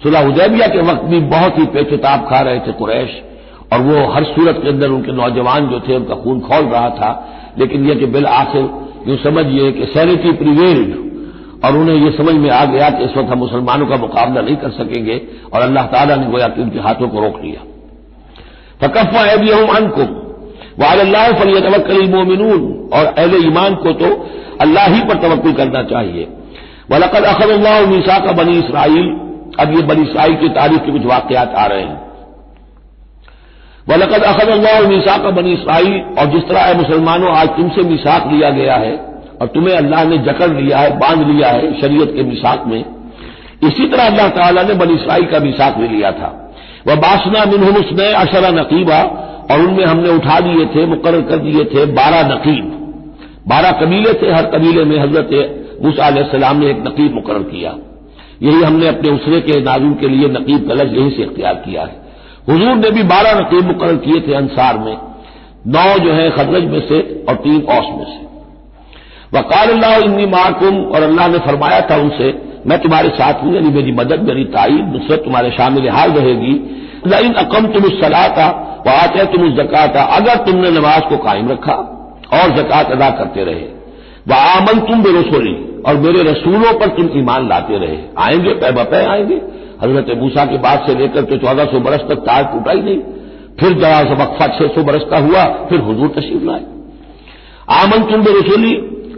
A: صلح حدیبیہ کے وقت بھی بہت ہی پیچتاب کھا رہے تھے قریش، اور وہ ہر صورت کے اندر ان کے نوجوان جو تھے ان کا خون کھول رہا تھا، لیکن یہ کہ بالآخر یوں سمجھیے کہ سینٹی پریویلڈ، اور انہیں یہ سمجھ میں آ گیا کہ اس وقت ہم مسلمانوں کا مقابلہ نہیں کر سکیں گے، اور اللہ تعالیٰ نے گویا کہ ان کے ہاتھوں کو روک لیا۔ فکف ایدیہم عنکم وعلی اللہ فلیتوکل المؤمنون، اور اہل ایمان کو تو اللہ ہی پر توکل کرنا چاہیے۔ وَلَقَدْ أَخَذَ اللَّهُ مِيثَاقَ بَنِي إِسْرَائِيلَ، اب یہ بنی اسرائیل کی تاریخ کے کچھ واقعات آ رہے ہیں۔ وَلَقَدْ أَخَذَ اللَّهُ مِيثَاقَ بَنِي إِسْرَائِيلَ، اور جس طرح اے مسلمانوں آج تم سے میثاق لیا گیا ہے اور تمہیں اللہ نے جکڑ لیا ہے، باندھ لیا ہے شریعت کے میثاق میں، اسی طرح اللہ تعالیٰ نے بنی اسرائیل کا میثاق بھی لیا تھا۔ وَبَعَثْنَا مِنْهُمُ 12 نقیبا، اور ان میں ہم نے اٹھا دیے تھے، مقرر کر دیے تھے 12 نقیب، 12 قبیلے تھے، ہر قبیلے میں حضرت موسیٰ علیہ السلام نے ایک نقیب مقرر کیا۔ یہی ہم نے اپنے اسرے کے ناظرین کے لیے نقیب کا لفظ یہیں سے اختیار کیا ہے۔ حضور نے بھی 12 نقیب مقرر کیے تھے انصار میں، 9 جو ہیں خزرج میں سے اور 3 اوس میں سے۔ وقال اللہ انی معکم، اور اللہ نے فرمایا تھا ان سے میں تمہارے ساتھ ہوں، یعنی میری مدد، میری تائید، نصرت تمہارے شامل حال رہے گی۔ لئن اقمتم الصلاۃ وآتیتم الزکاۃ، اگر تم نے نماز کو قائم رکھا اور زکوٰۃ ادا کرتے رہے، وآمنتم برسلی، اور میرے رسولوں پر تم ایمان لاتے رہے، آئیں گے پے بپے آئیں گے۔ حضرت موسیٰ کے بعد سے لے کر تو 1400 برس تک تار ٹوٹا ہی نہیں، پھر ذرا سا وقفہ 600 برس کا ہوا، پھر حضور تشریف لائے۔ آمنتم برسلی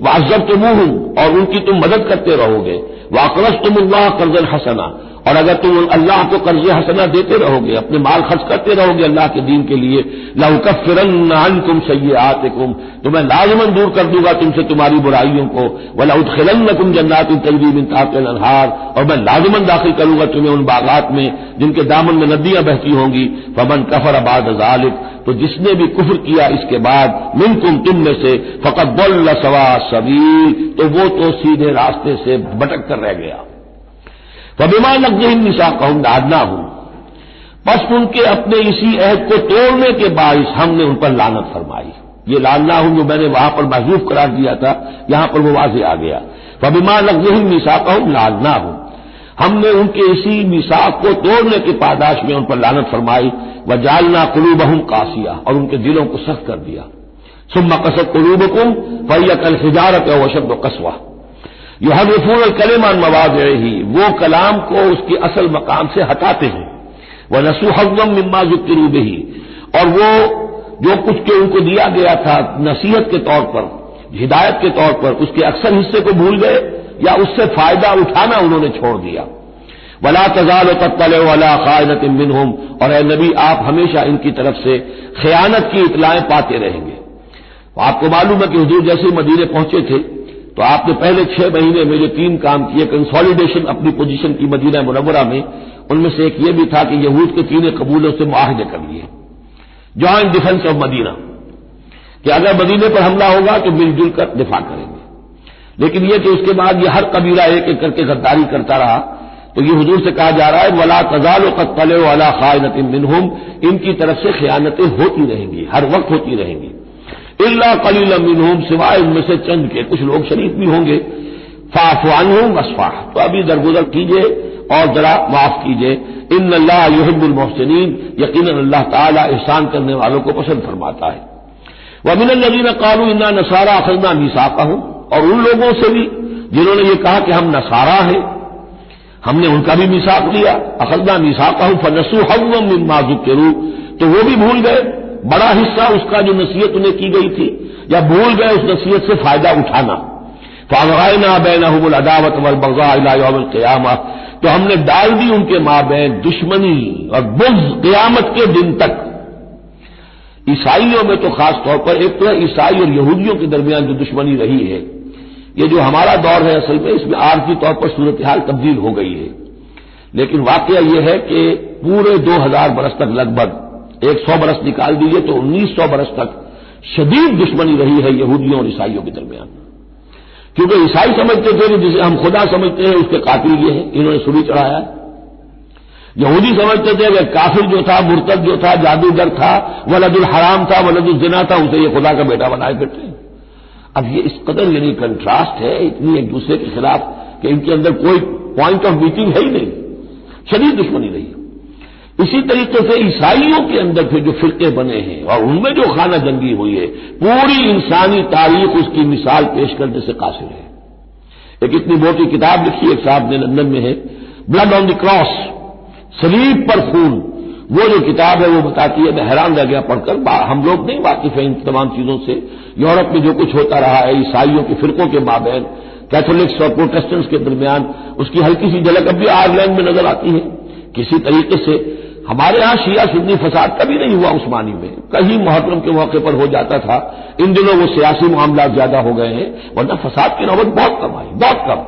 A: وعزرتموہم، اور ان کی تم مدد کرتے رہو گے، واقرضتم اللہ قرضا حسنا، اور اگر تم اللہ کو قرض حسنہ دیتے رہو گے، اپنے مال خرچ کرتے رہو گے اللہ کے دین کے لیے، لأکفرن عنکم سیئاتکم، تو میں لازماً دور کر دوں گا تم سے تمہاری برائیوں کو، ولأدخلنکم جنات تجری من تحتها الانہار، اور میں لازماً داخل کروں گا تمہیں ان باغات میں جن کے دامن میں ندیاں بہتی ہوں گی۔ فمن کفر بعد ذلک، تو جس نے بھی کفر کیا اس کے بعد، منکم تم میں سے، فقد ضل سواء السبیل، تو وہ تو سیدھے راستے سے بھٹک کر رہ گیا۔ فبما نقضهم میثاقهم لعناهم، بس ان کے اپنے اسی عہد کو توڑنے کے باعث ہم نے ان پر لعنت فرمائی۔ یہ لعناهم جو میں نے وہاں پر محذوف قرار دیا تھا، یہاں پر وہ واضح آ گیا۔ فبما نقضهم میثاقهم لعناهم، ہم نے ان کے اسی میثاق کو توڑنے کے پاداش میں ان پر لعنت فرمائی۔ وجعلنا قلوبهم قاسیہ، اور ان کے دلوں کو سخت کر دیا۔ ثم قست قلوبکم فہی کالحجارۃ او اشد قسوہ، یحرفون الکلم عن مواضعہ، وہ کلام کو اس کے اصل مقام سے ہٹاتے ہیں۔ ونسوا حظا مما ذکروا بہ، اور وہ جو کچھ کہ ان کو دیا گیا تھا نصیحت کے طور پر، ہدایت کے طور پر، اس کے اکثر حصے کو بھول گئے یا اس سے فائدہ اٹھانا انہوں نے چھوڑ دیا۔ ولا تزال تطلع على خائنۃ منهم، اور اے نبی آپ ہمیشہ ان کی طرف سے خیانت کی اطلاعیں پاتے رہیں گے۔ آپ کو معلوم ہے کہ حضور جیسے مدینے پہنچے تھے تو آپ نے پہلے 6 مہینے میں جو 3 کام کیے، کنسالیڈیشن اپنی پوزیشن کی مدینہ منورہ میں، ان میں سے ایک یہ بھی تھا کہ یہود کے 3 قبیلوں سے معاہدے کر لیے، جوائنٹ ڈیفنس آف مدینہ، کہ اگر مدینے پر حملہ ہوگا تو مل جل کر دفاع کریں گے۔ لیکن یہ کہ اس کے بعد یہ ہر قبیلہ ایک ایک کر کے غداری کرتا رہا، تو یہ حضور سے کہا جا رہا ہے ولا تزال تطلع علی خائنۃ منهم، ان کی طرف سے خیانتیں ہوتی رہیں گی، ہر وقت ہوتی رہیں گی۔ الا قلیلا منهم، سوائے ان میں سے چند کے، کچھ لوگ شریف بھی ہوں گے۔ فاعف عنهم واصفح، تو ابھی درگزر کیجئے اور ذرا معاف کیجئے۔ ان اللہ یحب المحسنین، یقیناً اللہ تعالی احسان کرنے والوں کو پسند فرماتا ہے۔ ومن الذین قالوا انا نصارى اخذنا میثاقهم، اور ان لوگوں سے بھی جنہوں نے یہ کہا کہ ہم نصارہ ہیں، ہم نے ان کا بھی میثاق لیا۔ اخذنا میثاقهم فنسوا حظا مما ذکروا، تو وہ بھی بھول گئے بڑا حصہ اس کا جو نصیحت انہیں کی گئی تھی، یا بھول گئے اس نصیحت سے فائدہ اٹھانا۔ فَأَغْرَيْنَا بَيْنَهُمُ الْعَدَاوَةَ وَالْبَغْضَاءَ إِلَىٰ يَوْمِ الْقِيَامَةِ، تو ہم نے ڈال دی ان کے مابین دشمنی اور بغض قیامت کے دن تک۔ عیسائیوں میں تو خاص طور پر ایک تو ہے عیسائی اور یہودیوں کے درمیان جو دشمنی رہی ہے، یہ جو ہمارا دور ہے اصل میں اس میں عارضی طور پر صورتحال تبدیل ہو گئی ہے، لیکن واقعہ یہ ہے کہ پورے 2000 برس تک، لگ بھگ 100 برس نکال دیجیے تو 1900 برس تک شدید دشمنی رہی ہے یہودیوں اور عیسائیوں کے درمیان، کیونکہ عیسائی سمجھتے تھے کہ جسے ہم خدا سمجھتے ہیں اس کے قاتل یہ ہیں، انہوں نے سولی چڑھایا ہے۔ یہودی سمجھتے تھے کہ کافر جو تھا، مرتد جو تھا، جادوگر تھا، ولد الحرام تھا، ولد الزنا تھا، اسے یہ خدا کا بیٹا بنائے پھرتے ہیں۔ اب یہ اس قدر یعنی کنٹراسٹ ہے اتنی ایک دوسرے کے خلاف کہ ان کے اندر کوئی پوائنٹ آف میٹنگ ہے ہی نہیں، شدید دشمنی رہی۔ اسی طریقے سے عیسائیوں کے اندر پھر جو فرقے بنے ہیں اور ان میں جو خانہ جنگی ہوئی ہے، پوری انسانی تاریخ اس کی مثال پیش کرنے سے قاصر ہے۔ ایک اتنی موٹی کتاب لکھی ایک صاحب نے، لندن میں ہے، بلڈ آن دی کراس، صلیب پر خون، وہ جو کتاب ہے وہ بتاتی ہے، میں حیران رہ گیا پڑھ کر، ہم لوگ نہیں واقف ہیں ان تمام چیزوں سے، یورپ میں جو کچھ ہوتا رہا ہے عیسائیوں کے فرقوں کے مابین، کیتھولکس اور پروٹسٹنٹس کے درمیان، اس کی ہلکی سی جھلک اب بھی آئرلینڈ میں نظر آتی ہے۔ کسی طریقے سے ہمارے ہاں شیعہ سنی فساد کبھی نہیں ہوا عثمانی میں، کہیں محرم کے موقع پر ہو جاتا تھا، ان دنوں وہ سیاسی معاملات زیادہ ہو گئے ہیں، ورنہ فساد کی نوبت بہت کم آئی، بہت کم،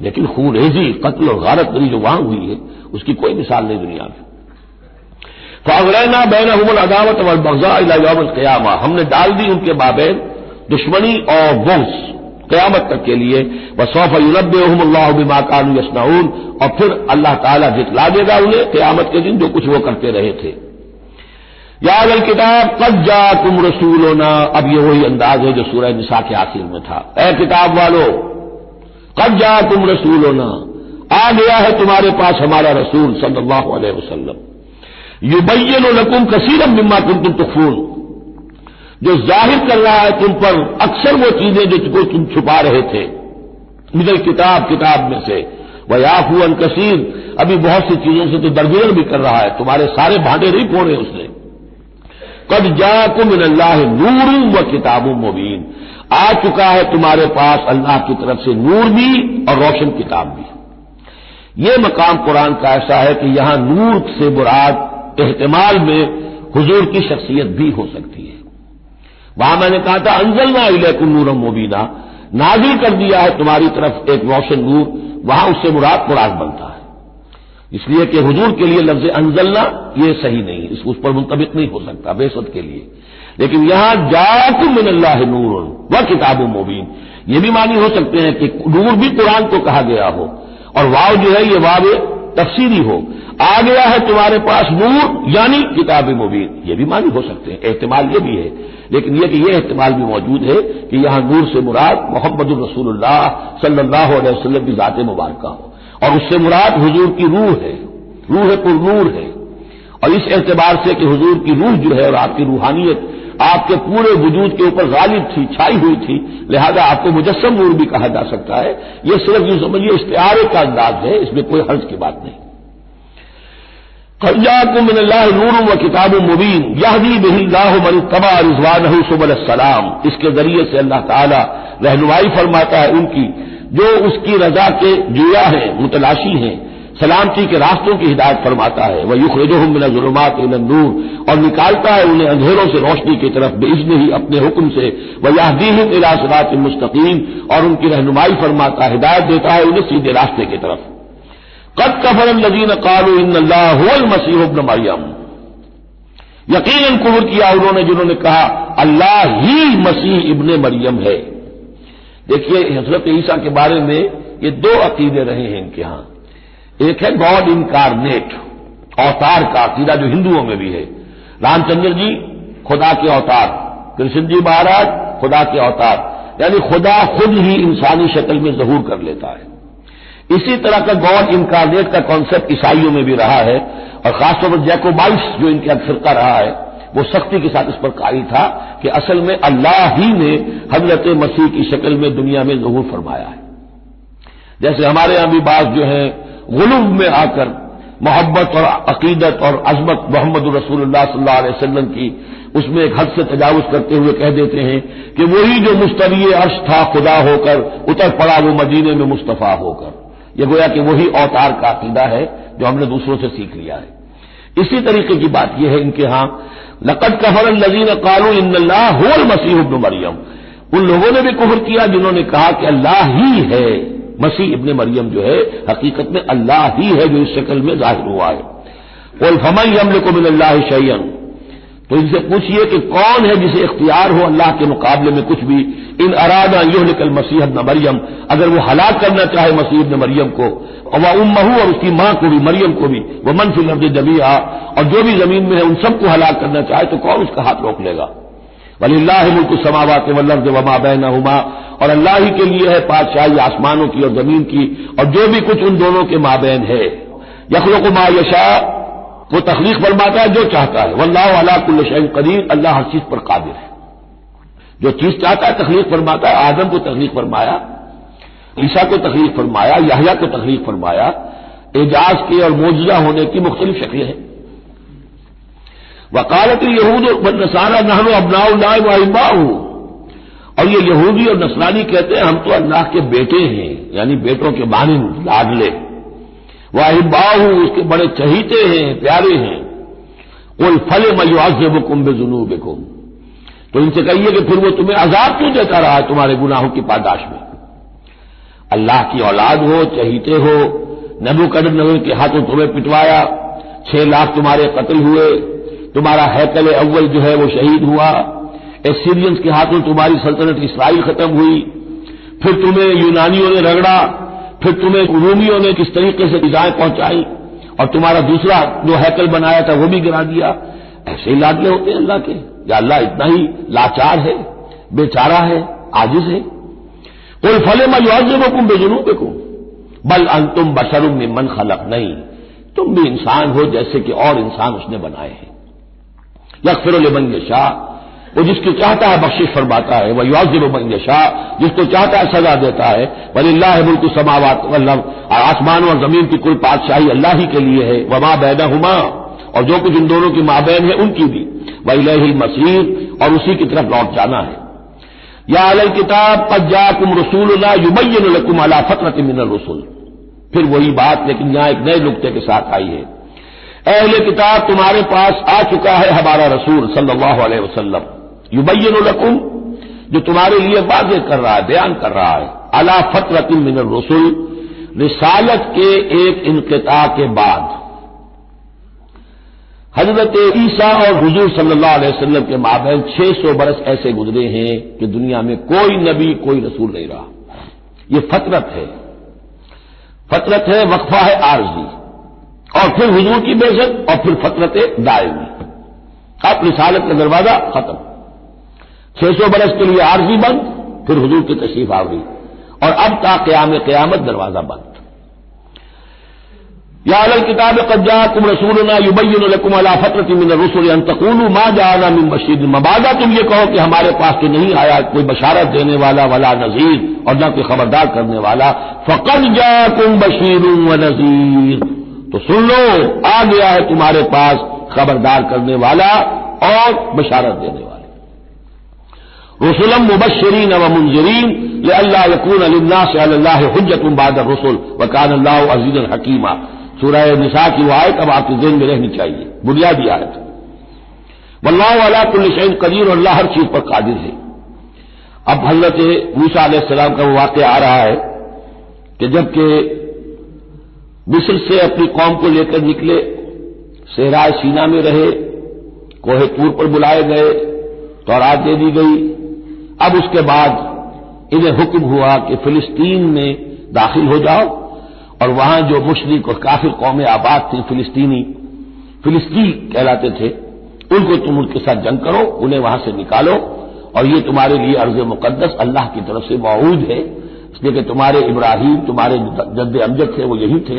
A: لیکن خون ریزی، قتل اور غارت گری جو وہاں ہوئی ہے اس کی کوئی مثال نہیں دنیا میں۔ فَأَغْرَيْنَا بَيْنَهُمُ الْعَدَاوَةَ وَالْبَغْضَاءَ إِلَىٰ يَوْمِ الْقِيَامَةِ، ہم نے ڈال دی ان کے مابین دشمنی اور بغض قیامت تک کے لیے۔ وَسَوْفَ يُنَبِّئُهُمُ اللَّهُ بِمَا كَانُوا يَصْنَعُونَ، اور پھر اللہ تعالیٰ جتلا دے گا انہیں قیامت کے دن جو کچھ وہ کرتے رہے تھے۔ یا اہل الکتاب قد جاءکم رسولنا، اب یہ وہی انداز ہے جو سورہ نساء کے آخر میں تھا، اے کتاب والو قد جاءکم رسولنا، آ گیا ہے تمہارے پاس ہمارا رسول صلی اللہ علیہ وسلم، یبین لکم کثیرا مما کنتم تخفون، جو ظاہر کر رہا ہے تم پر اکثر وہ چیزیں جو تم چھپا رہے تھے، من الکتاب، کتاب میں سے، ویعفو عن کثیر، ابھی بہت سی چیزوں سے تو درگزر بھی کر رہا ہے، تمہارے سارے بھانڈے نہیں پھوڑے اس نے۔ قد جاءکم من اللہ نور و کتاب مبین، آ چکا ہے تمہارے پاس اللہ کی طرف سے نور بھی اور روشن کتاب بھی۔ یہ مقام قرآن کا ایسا ہے کہ یہاں نور سے مراد احتمال میں حضور کی شخصیت بھی ہو سکتی ہے۔ وہاں میں نے کہا تھا انزلنا الیکم نورا مبینا، نازل کر دیا ہے تمہاری طرف ایک روشن نور، وہاں اس سے مراد قرآن بنتا ہے، اس لیے کہ حضور کے لیے لفظ انزلنا یہ صحیح نہیں، اس پر منطبق نہیں ہو سکتا بعثت کے لیے، لیکن یہاں جاءکم من اللہ نور و کتاب مبین، یہ بھی معنی ہو سکتے ہیں کہ نور بھی قرآن کو کہا گیا ہو، اور واو جو ہے یہ واو تفسیری ہو، آ گیا ہے تمہارے پاس نور یعنی کتاب مبین، یہ بھی معنی ہو سکتے ہیں، احتمال یہ بھی ہے، لیکن یہ کہ یہ احتمال بھی موجود ہے کہ یہاں نور سے مراد محمد الرسول اللہ صلی اللہ علیہ وسلم کی ذات مبارکہ ہو، اور اس سے مراد حضور کی روح ہے، روح پر نور ہے، اور اس اعتبار سے کہ حضور کی روح جو ہے اور آپ کی روحانیت آپ کے پورے وجود کے اوپر غالب تھی، چھائی ہوئی تھی، لہذا آپ کو مجسم نور بھی کہا جا سکتا ہے، یہ صرف یوں سمجھیے استعارے کا انداز ہے، اس میں کوئی حرج کی بات نہیں۔ قد جاءکم من اللہ نور و کتاب مبین یہدی بہ اللہ من اتبع رضوانہ سبل السلام، اس کے ذریعے سے اللہ تعالی رہنمائی فرماتا ہے ان کی جو اس کی رضا کے جویا ہیں، متلاشی ہیں، سلامتی کے راستوں کی ہدایت فرماتا ہے، وَيُخْرِجُهُم مِّنَ الظُّلُمَاتِ إِلَى النُّورِ، اور نکالتا ہے انہیں اندھیروں سے روشنی کی طرف بِإِذْنِهِ، اپنے حکم سے، وَيَهْدِيهِمْ إِلَىٰ صِرَاطٍ مُّسْتَقِيمٍ، اور ان کی رہنمائی فرماتا ہے، ہدایت دیتا ہے انہیں سیدھے راستے کی طرف۔ قد كفر الذين قالوا ان اللہ هو المسيح ابن مریم، یقیناً کفر کیا انہوں نے جنہوں نے کہا اللہ ہی مسیح ابن مریم ہے۔ دیکھیے حضرت عیسیٰ کے بارے میں یہ دو عقیدے رہے ہیں ان کے ہاں، ایک ہے گاڈ انکارنیٹ، اوتار کا عقیدہ جو ہندوؤں میں بھی ہے، رام چندر جی خدا کے اوتار، کرشن جی مہاراج خدا کے اوتار، یعنی خدا خود ہی انسانی شکل میں ظہور کر لیتا ہے۔ اسی طرح کا گاڈ انکارنیٹ کا کانسیپٹ عیسائیوں میں بھی رہا ہے، اور خاص طور پر جیکوبائٹس جو ان کا فرقہ رہا ہے وہ سختی کے ساتھ اس پر قائل تھا کہ اصل میں اللہ ہی نے حضرت مسیح کی شکل میں دنیا میں ظہور فرمایا ہے۔ جیسے ہمارے یہاں بھی بعض جو ہیں غلو میں آ کر محبت اور عقیدت اور عظمت محمد الرسول اللہ صلی اللہ علیہ وسلم کی اس میں ایک حد سے تجاوز کرتے ہوئے کہہ دیتے ہیں کہ وہی جو مستوی عرش تھا خدا ہو کر اتر پڑا وہ مدینے میں مصطفیٰ ہو کر، یہ گویا کہ وہی اوتار کا عقیدہ ہے جو ہم نے دوسروں سے سیکھ لیا ہے۔ اسی طریقے کی بات یہ ہے ان کے ہاں لقد کفر الذین قالوا ان اللہ هو المسیح ابن مریم، ان لوگوں نے بھی کفر کیا جنہوں نے کہا کہ اللہ ہی ہے، مسیح ابن مریم جو ہے حقیقت میں اللہ ہی ہے جو اس شکل میں ظاہر ہوا ہے۔ قل فمن یملک من اللہ شیئا، تو ان سے پوچھئے کہ کون ہے جسے اختیار ہو اللہ کے مقابلے میں کچھ بھی، ان اراد ان یہلک المسیح ابن مریم، اگر وہ ہلاک کرنا چاہے مسیح ابن مریم کو، اور امہ اور اس کی ماں کو بھی، مریم کو بھی، وہ من فی الارض جمیعا، اور جو بھی زمین میں ہے ان سب کو ہلاک کرنا چاہے تو کون اس کا ہاتھ روک لے گا؟ وللہ ملک السماوات والارض وما بینہما، اور اللہ ہی کے لیے ہے بادشاہی آسمانوں کی اور زمین کی اور جو بھی کچھ ان دونوں کے مابین ہے۔ یخلق ما یشاء، وہ تخلیق فرماتا ہے جو چاہتا ہے، واللہ علی کل شیء قدیر، اللہ ہر چیز پر قادر ہے، جو چیز چاہتا ہے تخلیق فرماتا ہے۔ آدم کو تخلیق فرمایا، عیسیٰ کو تخلیق فرمایا، یحییٰ کو تخلیق فرمایا، اعجاز کے اور معجزہ ہونے کی مختلف شکلیں ہیں۔ وقالت الیہود والنصارى نحن ابناء اللہ واحباؤہ، اور یہ یہودی اور نصرانی کہتے ہیں ہم تو اللہ کے بیٹے ہیں، یعنی بیٹوں کے مانند لاڈلے، واحباؤہ اس کے بڑے چہیتے ہیں، پیارے ہیں۔ قل فلم یعذبکم بذنوبکم، تو ان سے کہیے کہ پھر وہ تمہیں عذاب کیوں دیتا رہا ہے تمہارے گناہوں کی پاداش میں؟ اللہ کی اولاد ہو، چہیتے ہو، نبوکدنضر کے ہاتھوں تمہیں پٹوایا، 6 لاکھ تمہارے قتل ہوئے، تمہارا ہیکل اول جو ہے وہ شہید ہوا، ایسیرینز کے ہاتھوں تمہاری سلطنت اسرائیل ختم ہوئی، پھر تمہیں یونانیوں نے رگڑا، پھر تمہیں رومیوں نے کس طریقے سے ایذائیں پہنچائی، اور تمہارا دوسرا جو ہیکل بنایا تھا وہ بھی گرا دیا۔ ایسے ہی لاڈلے ہوتے ہیں اللہ کے؟ یا اللہ اتنا ہی لاچار ہے، بیچارہ ہے، عاجز ہے؟ قل فلم یعذبکم بذنوبکم بل انتم بشر ممن خلق، نہیں، تم بھی انسان ہو جیسے کہ اور انسان اس نے بنائے ہیں۔ یغفر لمن یشاء، وہ جس کو چاہتا ہے بخشش فرماتا ہے، وہ یعذب من یشاء، جس کو چاہتا ہے سزا دیتا ہے۔ وللہ ملک السماوات والارض، اور آسمان اور زمین کی کل بادشاہی اللہ ہی کے لیے ہے، وما بینہما، اور جو کچھ ان دونوں کی مابین ہے ان کی بھی، وإلیہ المصیر، اور اسی کی طرف لوٹ جانا ہے۔ یا اہل الکتاب قد جاءکم رسولنا یبین لکم علی فترۃ من الرسل، پھر وہی بات لیکن یہاں ایک نئے نکتے کے ساتھ آئی ہے۔ اہل کتاب تمہارے پاس آ چکا ہے ہمارا رسول صلی اللہ علیہ وسلم، یبین لکم، جو تمہارے لیے واضح کر رہا ہے، بیان کر رہا ہے، علی فترۃ من الرسل، رسالت کے ایک انقطاع کے بعد۔ حضرت عیسیٰ اور حضور صلی اللہ علیہ وسلم کے مابین 600 برس ایسے گزرے ہیں کہ دنیا میں کوئی نبی کوئی رسول نہیں رہا۔ یہ فترت ہے، فترت ہے، وقفہ ہے عارضی، اور پھر حضور کی بعثت، اور پھر فترت دائمی، اب رسالت کا دروازہ ختم، 600 برس کے لیے عارضی بند، پھر حضور کی تشریف آوری، اور اب تا قیام قیامت دروازہ بند۔ یا اہل الکتاب قد جاءکم رسولنا یبین لکم علی فترۃ من الرسل ان تقولوا ما جاءنا من بشیر، مبادا تم یہ کہو کہ ہمارے پاس تو نہیں آیا کوئی بشارت دینے والا ولا نذیر، اور نہ کوئی خبردار کرنے والا۔ فقد جاءکم بشیر ونذیر، تو سن لو آ گیا ہے تمہارے پاس خبردار کرنے والا اور بشارت دینے والا۔ رسلا مبشرین ومنذرین لئلا یکون للناس علی اللہ حجۃ بعد الرسل وکان اللہ عزیزا حکیما، سورہ نساء کی وہ آیت اب آپ کے ذہن میں رہنی چاہیے، بنیادی آیت۔ واللہ علی کل شیء قدیر، اور اللہ ہر چیز پر قادر ہے۔ اب حضرت موسیٰ علیہ السلام کا وہ واقعہ آ رہا ہے کہ جب کہ مصر سے اپنی قوم کو لے کر نکلے، صحرائے سینا میں رہے، کوہ طور پر بلائے گئے، تورات دے دی گئی، اب اس کے بعد انہیں حکم ہوا کہ فلسطین میں داخل ہو جاؤ، اور وہاں جو مشرک اور کافر قومیں آباد تھیں، فلسطین کہلاتے تھے، ان کو تم ان کے ساتھ جنگ کرو، انہیں وہاں سے نکالو، اور یہ تمہارے لیے ارض مقدس اللہ کی طرف سے موعود ہے، اس لیے کہ تمہارے ابراہیم، تمہارے جد امجد تھے وہ یہی تھے،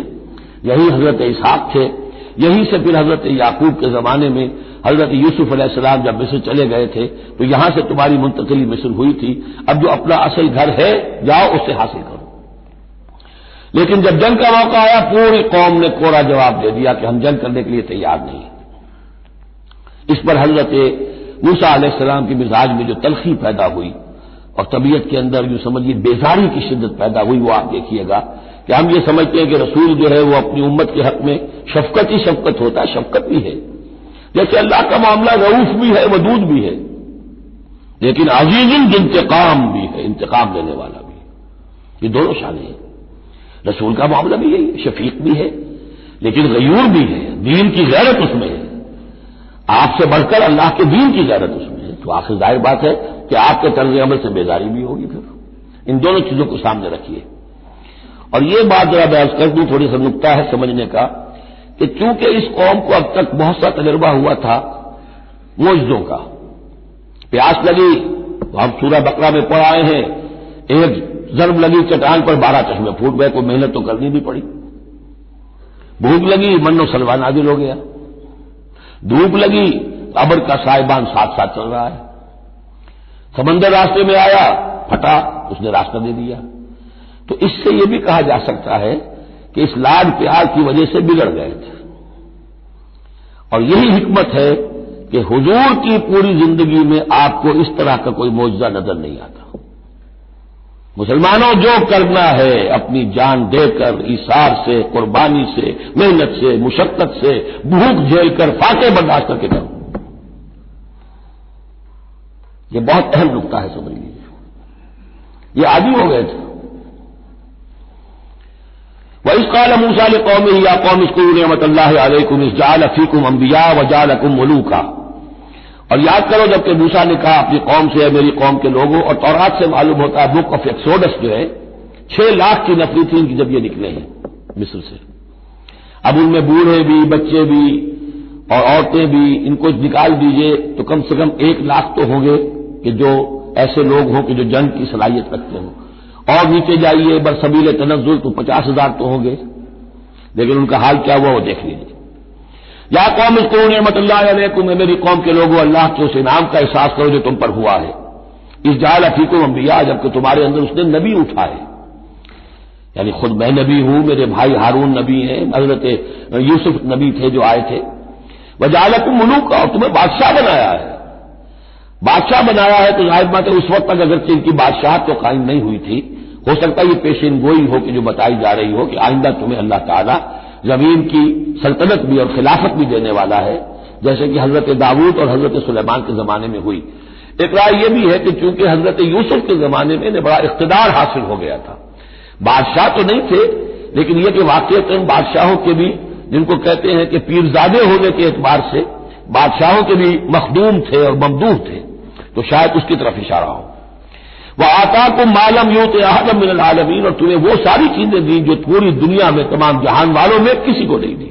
A: یہی حضرت اسحاق تھے، یہی سے پھر حضرت یعقوب کے زمانے میں حضرت یوسف علیہ السلام جب مصر چلے گئے تھے تو یہاں سے تمہاری منتقلی مصر ہوئی تھی، اب جو اپنا اصل گھر ہے جاؤ اس سے حاصل کرو۔ لیکن جب جنگ کا موقع آیا پوری قوم نے کوڑا جواب دے دیا کہ ہم جنگ کرنے کے لیے تیار نہیں۔ اس پر حضرت موسیٰ علیہ السلام کے مزاج میں جو تلخی پیدا ہوئی اور طبیعت کے اندر یوں سمجھیے بیزاری کی شدت پیدا ہوئی، وہ آپ دیکھیے گا کہ ہم یہ سمجھتے ہیں کہ رسول جو ہے وہ اپنی امت کے حق میں شفقت ہی شفقت ہوتا ہے، شفقت بھی ہے، جیسے اللہ کا معاملہ رؤوف بھی ہے، ودود بھی ہے، لیکن عزیز انتقام بھی ہے، انتقام لینے والا بھی ہے، یہ دونوں شانیں ہیں۔ رسول کا معاملہ بھی یہی ہے، شفیق بھی ہے لیکن غیور بھی ہے، دین کی غیرت اس میں ہے۔ آپ سے بڑھ کر اللہ کے دین کی غیرت اس میں ہے، تو آخر ظاہر بات ہے کہ آپ کے طرز عمل سے بیزاری بھی ہوگی. پھر ان دونوں چیزوں کو سامنے رکھیے. اور یہ بات ذرا بیان کر دوں، تھوڑی سا نکتہ ہے سمجھنے کا، کہ چونکہ اس قوم کو اب تک بہت سا تجربہ ہوا تھا معجزوں کا. پیاس لگی، ہم سورہ بقرہ میں پڑھ آئے ہیں، ایک ضرب لگی چٹان پر 12 چشمے پھوٹ گئے، کوئی محنت تو کرنی بھی پڑی. بھوک لگی، من و سلوا نازل ہو گیا. دھوپ لگی، ابر کا سائبان ساتھ ساتھ چل رہا ہے. سمندر راستے میں آیا، پھٹا، اس نے راستہ دے دیا. تو اس سے یہ بھی کہا جا سکتا ہے کہ اس لاڈ پیار کی وجہ سے بگڑ گئے تھے. اور یہی حکمت ہے کہ حضور کی پوری زندگی میں آپ کو اس طرح کا کوئی معجزہ نظر نہیں آتا. مسلمانوں، جو کرنا ہے اپنی جان دے کر، ایثار سے، قربانی سے، محنت سے، مشقت سے، بھوک جھیل کر، فاقے برداشت کر کے کرو. یہ بہت اہم نقطہ ہے، سمجھ لیجیے. یہ عادی ہو گئے تھے. وَإِذْ قَالَ مُوسَىٰ لِقَوْمِهِ يَا قَوْمِ اذْكُرُوا نِعْمَةَ اللَّهِ عَلَيْكُمْ إِذْ جَعَلَ فِيكُمْ أَنبِيَاءَ وَجَعَلَكُمْ مُلُوكًا. اور یاد کرو جبکہ موسیٰ نے کہا اپنی قوم سے، میری قوم کے لوگوں، اور تورات سے معلوم ہوتا ہے بک آف ایکسوڈس جو ہے 6 لاکھ کی نفری تھی ان کی جب یہ نکلے ہیں مصر سے. اب ان میں بوڑھے بھی، بچے بھی اور عورتیں بھی، ان کو نکال دیجئے تو کم سے کم 1 لاکھ تو ہوں گے کہ جو ایسے لوگ ہوں کہ جو جنگ کی صلاحیت رکھتے ہوں. اور نیچے جائیے برسبیل تنزل تو 50,000 تو ہوں گے. لیکن ان کا حال کیا ہوا وہ دیکھ لیجیے. یا قوم اذکروا نعمت اللہ علیکم، میری قوم کے لوگوں اللہ کے اس انعام کا احساس کرو جو تم پر ہوا ہے. اذ جعل فیکم انبیاء، جبکہ تمہارے اندر اس نے نبی اٹھائے. یعنی خود میں نبی ہوں، میرے بھائی ہارون نبی ہیں، حضرت یوسف نبی تھے جو آئے تھے. وجعلکم ملوکا، اور تمہیں بادشاہ بنایا ہے. بادشاہ بنایا ہے تو ظاہر بات ہے اس وقت تک اگرچہ ان کی بادشاہت تو قائم نہیں ہوئی تھی، ہو سکتا ہے یہ پیشین گوئی ہو کہ جو بتائی جا رہی ہو کہ آئندہ تمہیں اللہ تعالیٰ زمین کی سلطنت بھی اور خلافت بھی دینے والا ہے، جیسے کہ حضرت داؤد اور حضرت سلیمان کے زمانے میں ہوئی. ایک رائے یہ بھی ہے کہ چونکہ حضرت یوسف کے زمانے میں انہیں بڑا اقتدار حاصل ہو گیا تھا. بادشاہ تو نہیں تھے، لیکن یہ کہ واقعات بادشاہوں کے بھی، جن کو کہتے ہیں کہ پیرزادے ہونے کے اعتبار سے بادشاہوں کے بھی مخدوم تھے اور ممدوح تھے، تو شاید اس کی طرف اشارہ ہو. وَآتَاكُم مَّا لَمْ يُؤْتِ أَحَدًا مِّنَ الْعَالَمِينَ، اور تمہیں وہ ساری چیزیں دی جو پوری دنیا میں تمام جہان والوں میں کسی کو نہیں دی.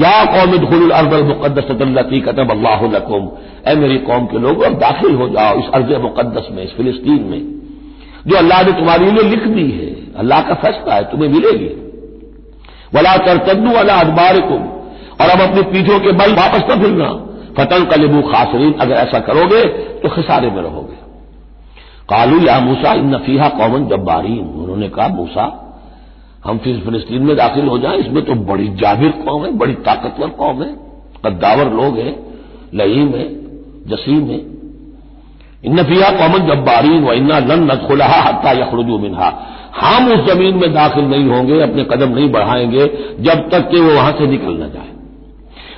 A: یا قوم ادخلوا الارض المقدسۃ التي كتب اللہ لكم، اے میری قوم کے لوگوں اب داخل ہو جاؤ اس ارض مقدس میں، اس فلسطین میں جو اللہ نے تمہارے لیے لکھ دی ہے. اللہ کا فیصلہ ہے، تمہیں ملے گی. ولا ترتدوا على ادباركم، اور اب اپنی پیٹھوں کے بل واپس نہ پھرنا. فتنقلبوا خاسرین، اگر ایسا کرو گے تو خسارے میں رہو گے. قالوا یا موسیٰ ان فیہا قوما جبارین، انہوں نے کہا موسیٰ ہم پھر فلسطین میں داخل ہو جائیں، اس میں تو بڑی جابر قوم ہے، بڑی طاقتور قوم ہے، قداور لوگ ہیں، لئیم ہے، جسیم ہے. ان فیہا قوما جبارین وانا لن ندخلها حتى يخرجوا منها، ہم اس زمین میں داخل نہیں ہوں گے، اپنے قدم نہیں بڑھائیں گے جب تک کہ وہ وہاں سے نکل نہ جائے.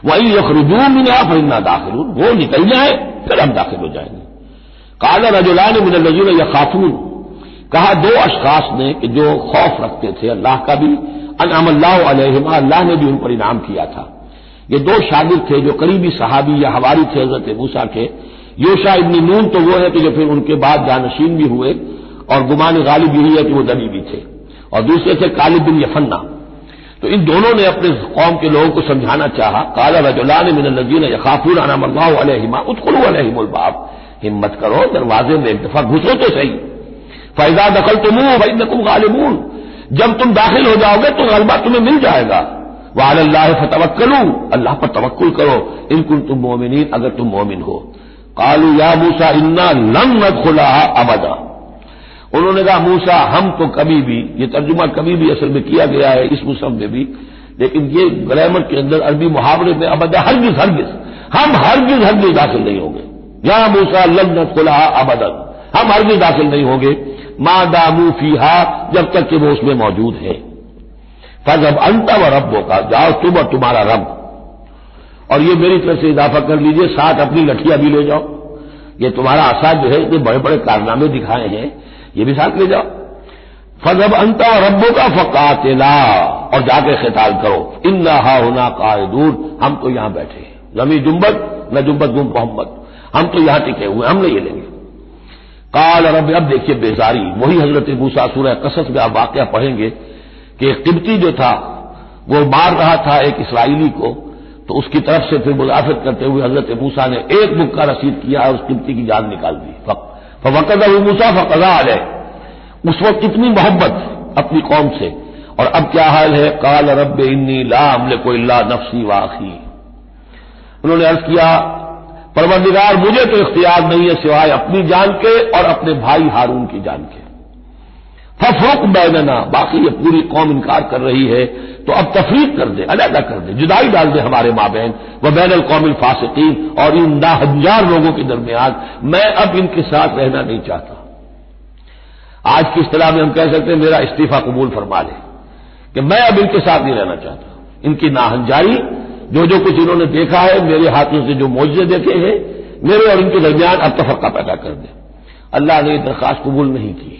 A: وَإِن يَخْرُجُوا مِنْهَا فَإِنَّا دَاخِلُونَ، وہ نکل جائیں پھر ہم داخل ہو جائیں گے. قال رجلان من الذين يخافون، کہا 2 اشخاص نے کہ جو خوف رکھتے تھے اللہ کا بھی، انعم اللہ علیہما، اللہ نے بھی ان پر انعام کیا تھا. یہ 2 شاگرد تھے جو قریبی صحابی یا حواری تھے حضرت موسیٰ کے. یوشع ابن نون تو وہ ہے کہ جو پھر ان کے بعد جانشین بھی ہوئے، اور گمان غالب یہی ہے کہ وہ نبی بھی تھے. اور دوسرے تھے کالب بن یفنہ. تو ان دونوں نے اپنے قوم کے لوگوں کو سمجھانا چاہا. قال رجلان من الذين يخافون انعم الله عليهما ادخلوا عليهم الباب، ہمت کرو دروازے میں ایک دفعہ گھسو تو صحیح. فَإِذَا دَخَلْتُمُوهُ فَإِنَّكُمْ غَالِبُونَ، جب تم داخل ہو جاؤ گے تو غلبہ تمہیں مل جائے گا. وَعَلَى اللَّهِ فَتَوَكَّلُوا، اللہ پر توکل کرو، ان کنتم مؤمنین، اگر تم مومن ہو. قالوا یا موسیٰ انا لن ندخلها ابدا، انہوں نے کہا موسیٰ ہم تو کبھی بھی، یہ ترجمہ کبھی بھی اصل میں کیا گیا ہے اس مصحف میں بھی، لیکن یہ گرامر کے اندر عربی محاورے میں ابدا، ہرگز ہرگز، ہم ہرگز ہرگز داخل نہیں ہوں گے. یا موسیٰ لن ندخلها ابدا، ہم ہرگز داخل نہیں ہوں گے ما داموا فیہا، جب تک کہ وہ اس میں موجود ہے. فاذهب انت وربک، جاؤ تم اور تمہارا رب. اور یہ میری طرف سے اضافہ کر لیجئے، ساتھ اپنی لٹھیاں بھی لے جاؤ. یہ تمہارا عصا جو ہے اتنے بڑے بڑے کارنامے دکھائے ہیں، یہ بھی ساتھ لے جاؤ. فاذهب انت وربک فقاتلا، اور جا کے قتال کرو. انا ہاہنا قاعدون، ہم تو یہاں بیٹھے ہیں. نہ جنبت نہ جنبت گم محمد، ہم تو یہاں ٹکے ہوئے، ہم نہیں لیں گے۔ قال رب، اب دیکھیے بیزاری، وہی حضرت موسیٰ سورہ قصص میں آپ واقعہ پڑھیں گے کہ ایک قبطی جو تھا وہ مار رہا تھا ایک اسرائیلی کو، تو اس کی طرف سے پھر مدافعت کرتے ہوئے حضرت موسیٰ نے ایک مکہ رسید کیا اور اس قبطی کی جان نکال دی۔ فوقذہ موسیٰ فقضى علیہ، اس وقت اتنی محبت اپنی قوم سے، اور اب کیا حال ہے؟ قال رب انی لا املک الا نفسی واخی، انہوں نے عرض کیا پروردگار مجھے تو اختیار نہیں ہے سوائے اپنی جان کے اور اپنے بھائی ہارون کی جان کے، ففرق بیننا، باقی یہ پوری قوم انکار کر رہی ہے تو اب تفریق کر دے، علیحدہ کر دے، جدائی ڈال دے ہمارے مابین، وبین القوم الفاسقین، اور ان ناہنجار لوگوں کے درمیان، میں اب ان کے ساتھ رہنا نہیں چاہتا۔ آج کی اصطلاح میں ہم کہہ سکتے ہیں میرا استعفیٰ قبول فرما لے، کہ میں اب ان کے ساتھ نہیں رہنا چاہتا، ان کی ناہنجاری، جو کچھ انہوں نے دیکھا ہے، میرے ہاتھوں سے جو معجزے دیکھے ہیں، میرے اور ان کے درمیان اب تفرقہ پیدا کر دے۔ اللہ نے یہ درخواست قبول نہیں کی،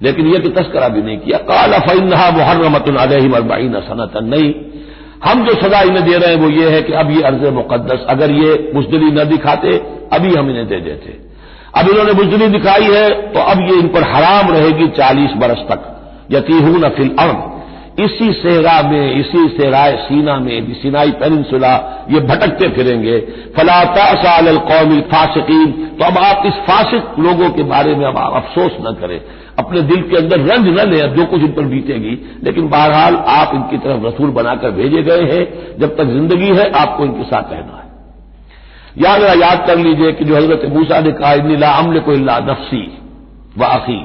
A: لیکن یہ کہ تذکرہ بھی نہیں کیا۔ قال فإنها محرمۃ علیہم 40 سنۃ، نہیں، ہم جو سزا انہیں دے رہے ہیں وہ یہ ہے کہ اب یہ ارض مقدس، اگر یہ بزدلی نہ دکھاتے ابھی ہم انہیں دے دیتے، اب انہوں نے بزدلی دکھائی ہے تو اب یہ ان پر حرام رہے گی 40 برس تک، یتیہون فی الارض، اسی صحرا میں، اسی صحرائے سینا میں، سینائی پیننسولا، یہ بھٹکتے پھریں گے۔ فلا تأس علی القوم الفاسقین، تو اب آپ اس فاسق لوگوں کے بارے میں اب آپ افسوس نہ کریں، اپنے دل کے اندر رنج نہ لیں، اب جو کچھ ان پر بیتے گی، لیکن بہرحال آپ ان کی طرف رسول بنا کر بھیجے گئے ہیں، جب تک زندگی ہے آپ کو ان کے ساتھ رہنا ہے۔ یاد کر لیجئے کہ جو حضرت موسیٰ نے کہا انی لا املک الا نفسی واخی،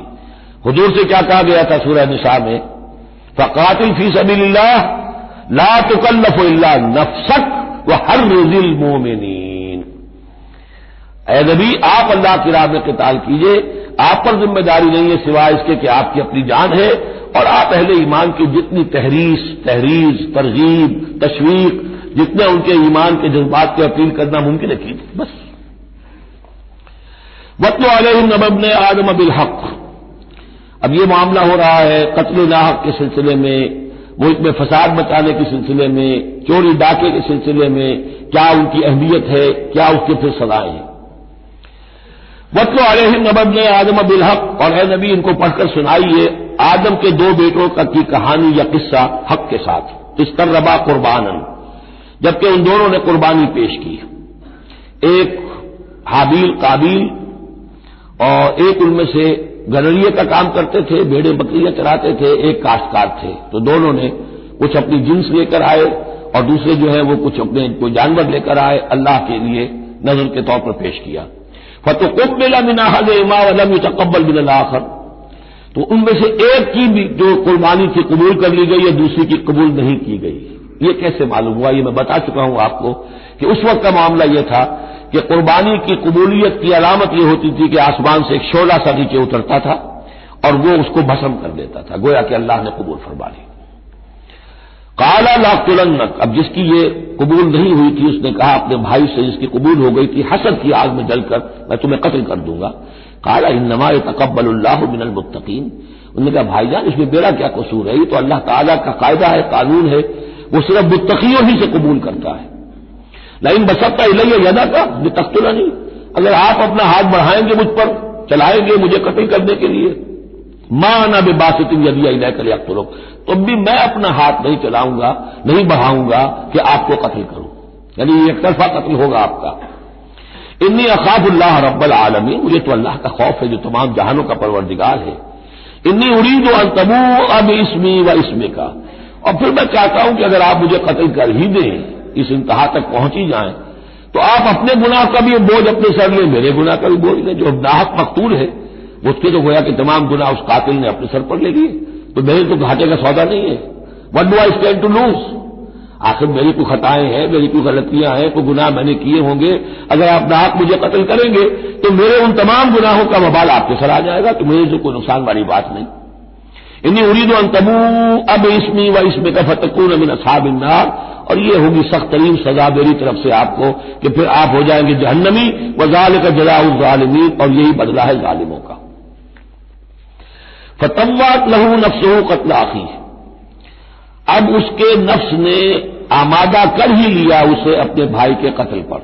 A: حضور سے کیا کہا گیا تھا سورہ نساء میں؟ فقاتل فی سبیل اللہ لا تکلف الا نفسک وحرض المؤمنین، اے نبی آپ اللہ کی راہ میں قتال کیجئے، آپ پر ذمہ داری نہیں ہے سوائے اس کے کہ آپ کی اپنی جان ہے، اور آپ اہل ایمان کی جتنی تحریض، ترغیب، تشویق، جتنے ان کے ایمان کے جذبات کی اپیل کرنا ممکن ہے کیجیے بس۔ وَاتْلُ عَلَيْهِمْ نَبَأَ ابْنَيْ آدَمَ بِالْحَقِّ، اب یہ معاملہ ہو رہا ہے قتل ناحق کے سلسلے میں، ملک میں فساد مچانے کے سلسلے میں، چوری ڈاکے کے سلسلے میں، کیا ان کی اہمیت ہے، کیا اس کے پھر سزائیں ہیں۔ وَاتْلُ عَلَيْهِمْ نَبَأَ ابْنَيْ آدَمَ بِالْحَقِّ، اور اے نبی ان کو پڑھ کر سنائیے آدم کے 2 بیٹوں کی کہانی یا قصہ حق کے ساتھ، اسْتَرَّبَا قُرْبَانًا، جبکہ ان دونوں نے قربانی پیش کی، ایک حابیل قابیل، اور ایک ان میں سے گنریے کا کام کرتے تھے، بھیڑیں بکریاں چراتے تھے، ایک کاشتکار تھے، تو دونوں نے کچھ اپنی جنس لے کر آئے اور دوسرے جو ہے وہ کچھ اپنے کوئی جانور لے کر آئے، اللہ کے لیے نذر کے طور پر پیش کیا۔ فَتُقُبِّلَ مِنْ أَحَدِهِمَا وَلَمْ يُتَقَبَّلْ مِنَ الْآخَرِ، تو ان میں سے ایک کی بھی جو قربانی تھی قبول کر لی گئی ہے، دوسری کی قبول نہیں کی گئی۔ یہ کیسے معلوم ہوا؟ یہ میں بتا چکا ہوں آپ کو کہ اس وقت کا معاملہ یہ تھا کہ قربانی کی قبولیت کی علامت یہ ہوتی تھی کہ آسمان سے ایک شعلہ سا نیچے اترتا تھا اور وہ اس کو بھسم کر دیتا تھا، گویا کہ اللہ نے قبول فرما لی۔ قال لأقتلنک، اب جس کی یہ قبول نہیں ہوئی تھی اس نے کہا اپنے بھائی سے جس کی قبول ہو گئی تھی، حسد کی آگ میں جل کر میں تمہیں قتل کر دوں گا۔ قال انما يتقبل الله من المتقین، انہوں نے کہا بھائی جان اس میں میرا کیا قصور ہے، یہ تو اللہ تعالیٰ کا قاعدہ ہے، قانون ہے، وہ صرف متقیوں ہی سے قبول کرتا ہے۔ لیکن بسطت الی یدک لتقتلنی، اگر آپ اپنا ہاتھ بڑھائیں گے مجھ پر، چلائیں گے مجھے قتل کرنے کے لیے، ما انا بباسط یدی الیک لیقتلک، تب بھی میں اپنا ہاتھ نہیں چلاؤں گا، نہیں بڑھاؤں گا کہ آپ کو قتل کروں، یعنی ایک طرفہ قتل ہوگا آپ کا۔ انی اخاف اللہ رب العالمین، مجھے تو اللہ کا خوف ہے جو تمام جہانوں کا پروردگار ہے۔ انی ارید ان تبوء باسمی واسمک، اور پھر میں چاہتا ہوں کہ اگر آپ مجھے قتل کر ہی دیں، اس انتہا تک پہنچ ہی جائیں، تو آپ اپنے گناہ کا بھی بوجھ اپنے سر لیں، میرے گناہ کا بھی بوجھ لیں، جو ناحق مقتول ہے اس کے تو گویا کہ تمام گناہ اس قاتل نے اپنے سر پر لے لیے، تو میرے تو گھاٹے کا سودا نہیں ہے۔ What do I stand to lose, آخر میری کوئی خطائیں ہیں، میری کوئی غلطیاں ہیں، کوئی گناہ میں نے کیے ہوں گے، اگر آپ ناحق مجھے قتل کریں گے تو میرے ان تمام گناہوں کا وبال آپ کے سر آ جائے گا، تو میرے سے کوئی نقصان والی بات نہیں۔ انی ارید ان تبوء باسمی واسمک فتکون من اصحاب النار، اور یہ ہوگی سخت ترین سزا میری طرف سے آپ کو کہ پھر آپ ہو جائیں گے جہنمی، وذالک جزاء الظالمین، اور یہی بدلہ ہے ظالموں کا۔ فطوعت له نفسه قتل اخیہ، اب اس کے نفس نے آمادہ کر ہی لیا اسے اپنے بھائی کے قتل پر.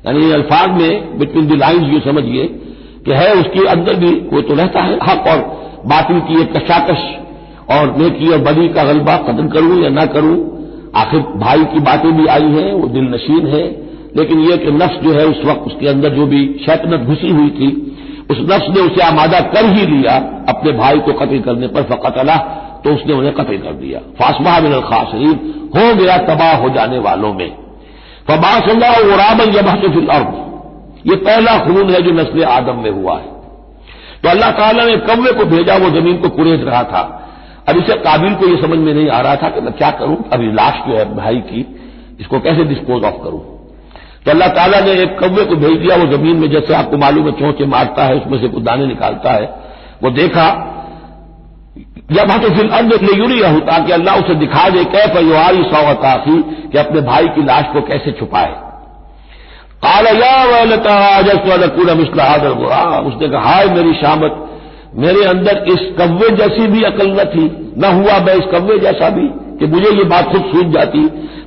A: یعنی ان الفاظ میں بٹوین دی لائنز یہ سمجھیے کہ ہے اس کے اندر بھی کوئی تو رہتا ہے حق اور باطل کی ایک کشاکش اور نیکی اور بدی کا غلبہ، قتل کروں یا نہ کروں. آخر بھائی کی باتیں بھی آئی ہیں، وہ دل نشین ہے، لیکن یہ کہ نفس جو ہے اس وقت اس کے اندر جو بھی شیطنت گھسی ہوئی تھی اس نفس نے اسے آمادہ کر ہی لیا اپنے بھائی کو قتل کرنے پر. فقتلہ، تو اس نے انہیں قتل کر دیا. فاصبح من الخاسرین، ہو گیا تباہ ہو جانے والوں میں. فبعث اللہ غرابا یبحث فی الارض، یہ پہلا خون ہے جو نسل آدم میں ہوا ہے. تو اللہ تعالیٰ نے کوے کو بھیجا، وہ زمین کو کرید رہا تھا. اب اسے قابل کو یہ سمجھ میں نہیں آ رہا تھا کہ میں کیا کروں، ابھی لاش جو ہے بھائی کی اس کو کیسے ڈسپوز آف کروں. تو اللہ تعالیٰ نے ایک کوے کو بھیج دیا. وہ زمین میں جیسے آپ کو معلوم ہے چونچے مارتا ہے، اس میں سے کچھ دانے نکالتا ہے. وہ دیکھا جب ہاتھوں فی الارض لیریہ، تاکہ اللہ اسے دکھا دے کیف یواری سوءۃ اخی، کہ اپنے بھائی کی لاش کو کیسے چھپائے. قال یا ویلتى عجزت ان اكون مثل هذا الغراب، اس نے کہا ہائے میری شامت، میرے اندر اس کوے جیسی بھی عقل نہ تھی، نہ ہوا میں اس کوے جیسا بھی کہ مجھے یہ بات خود سوچ جاتی.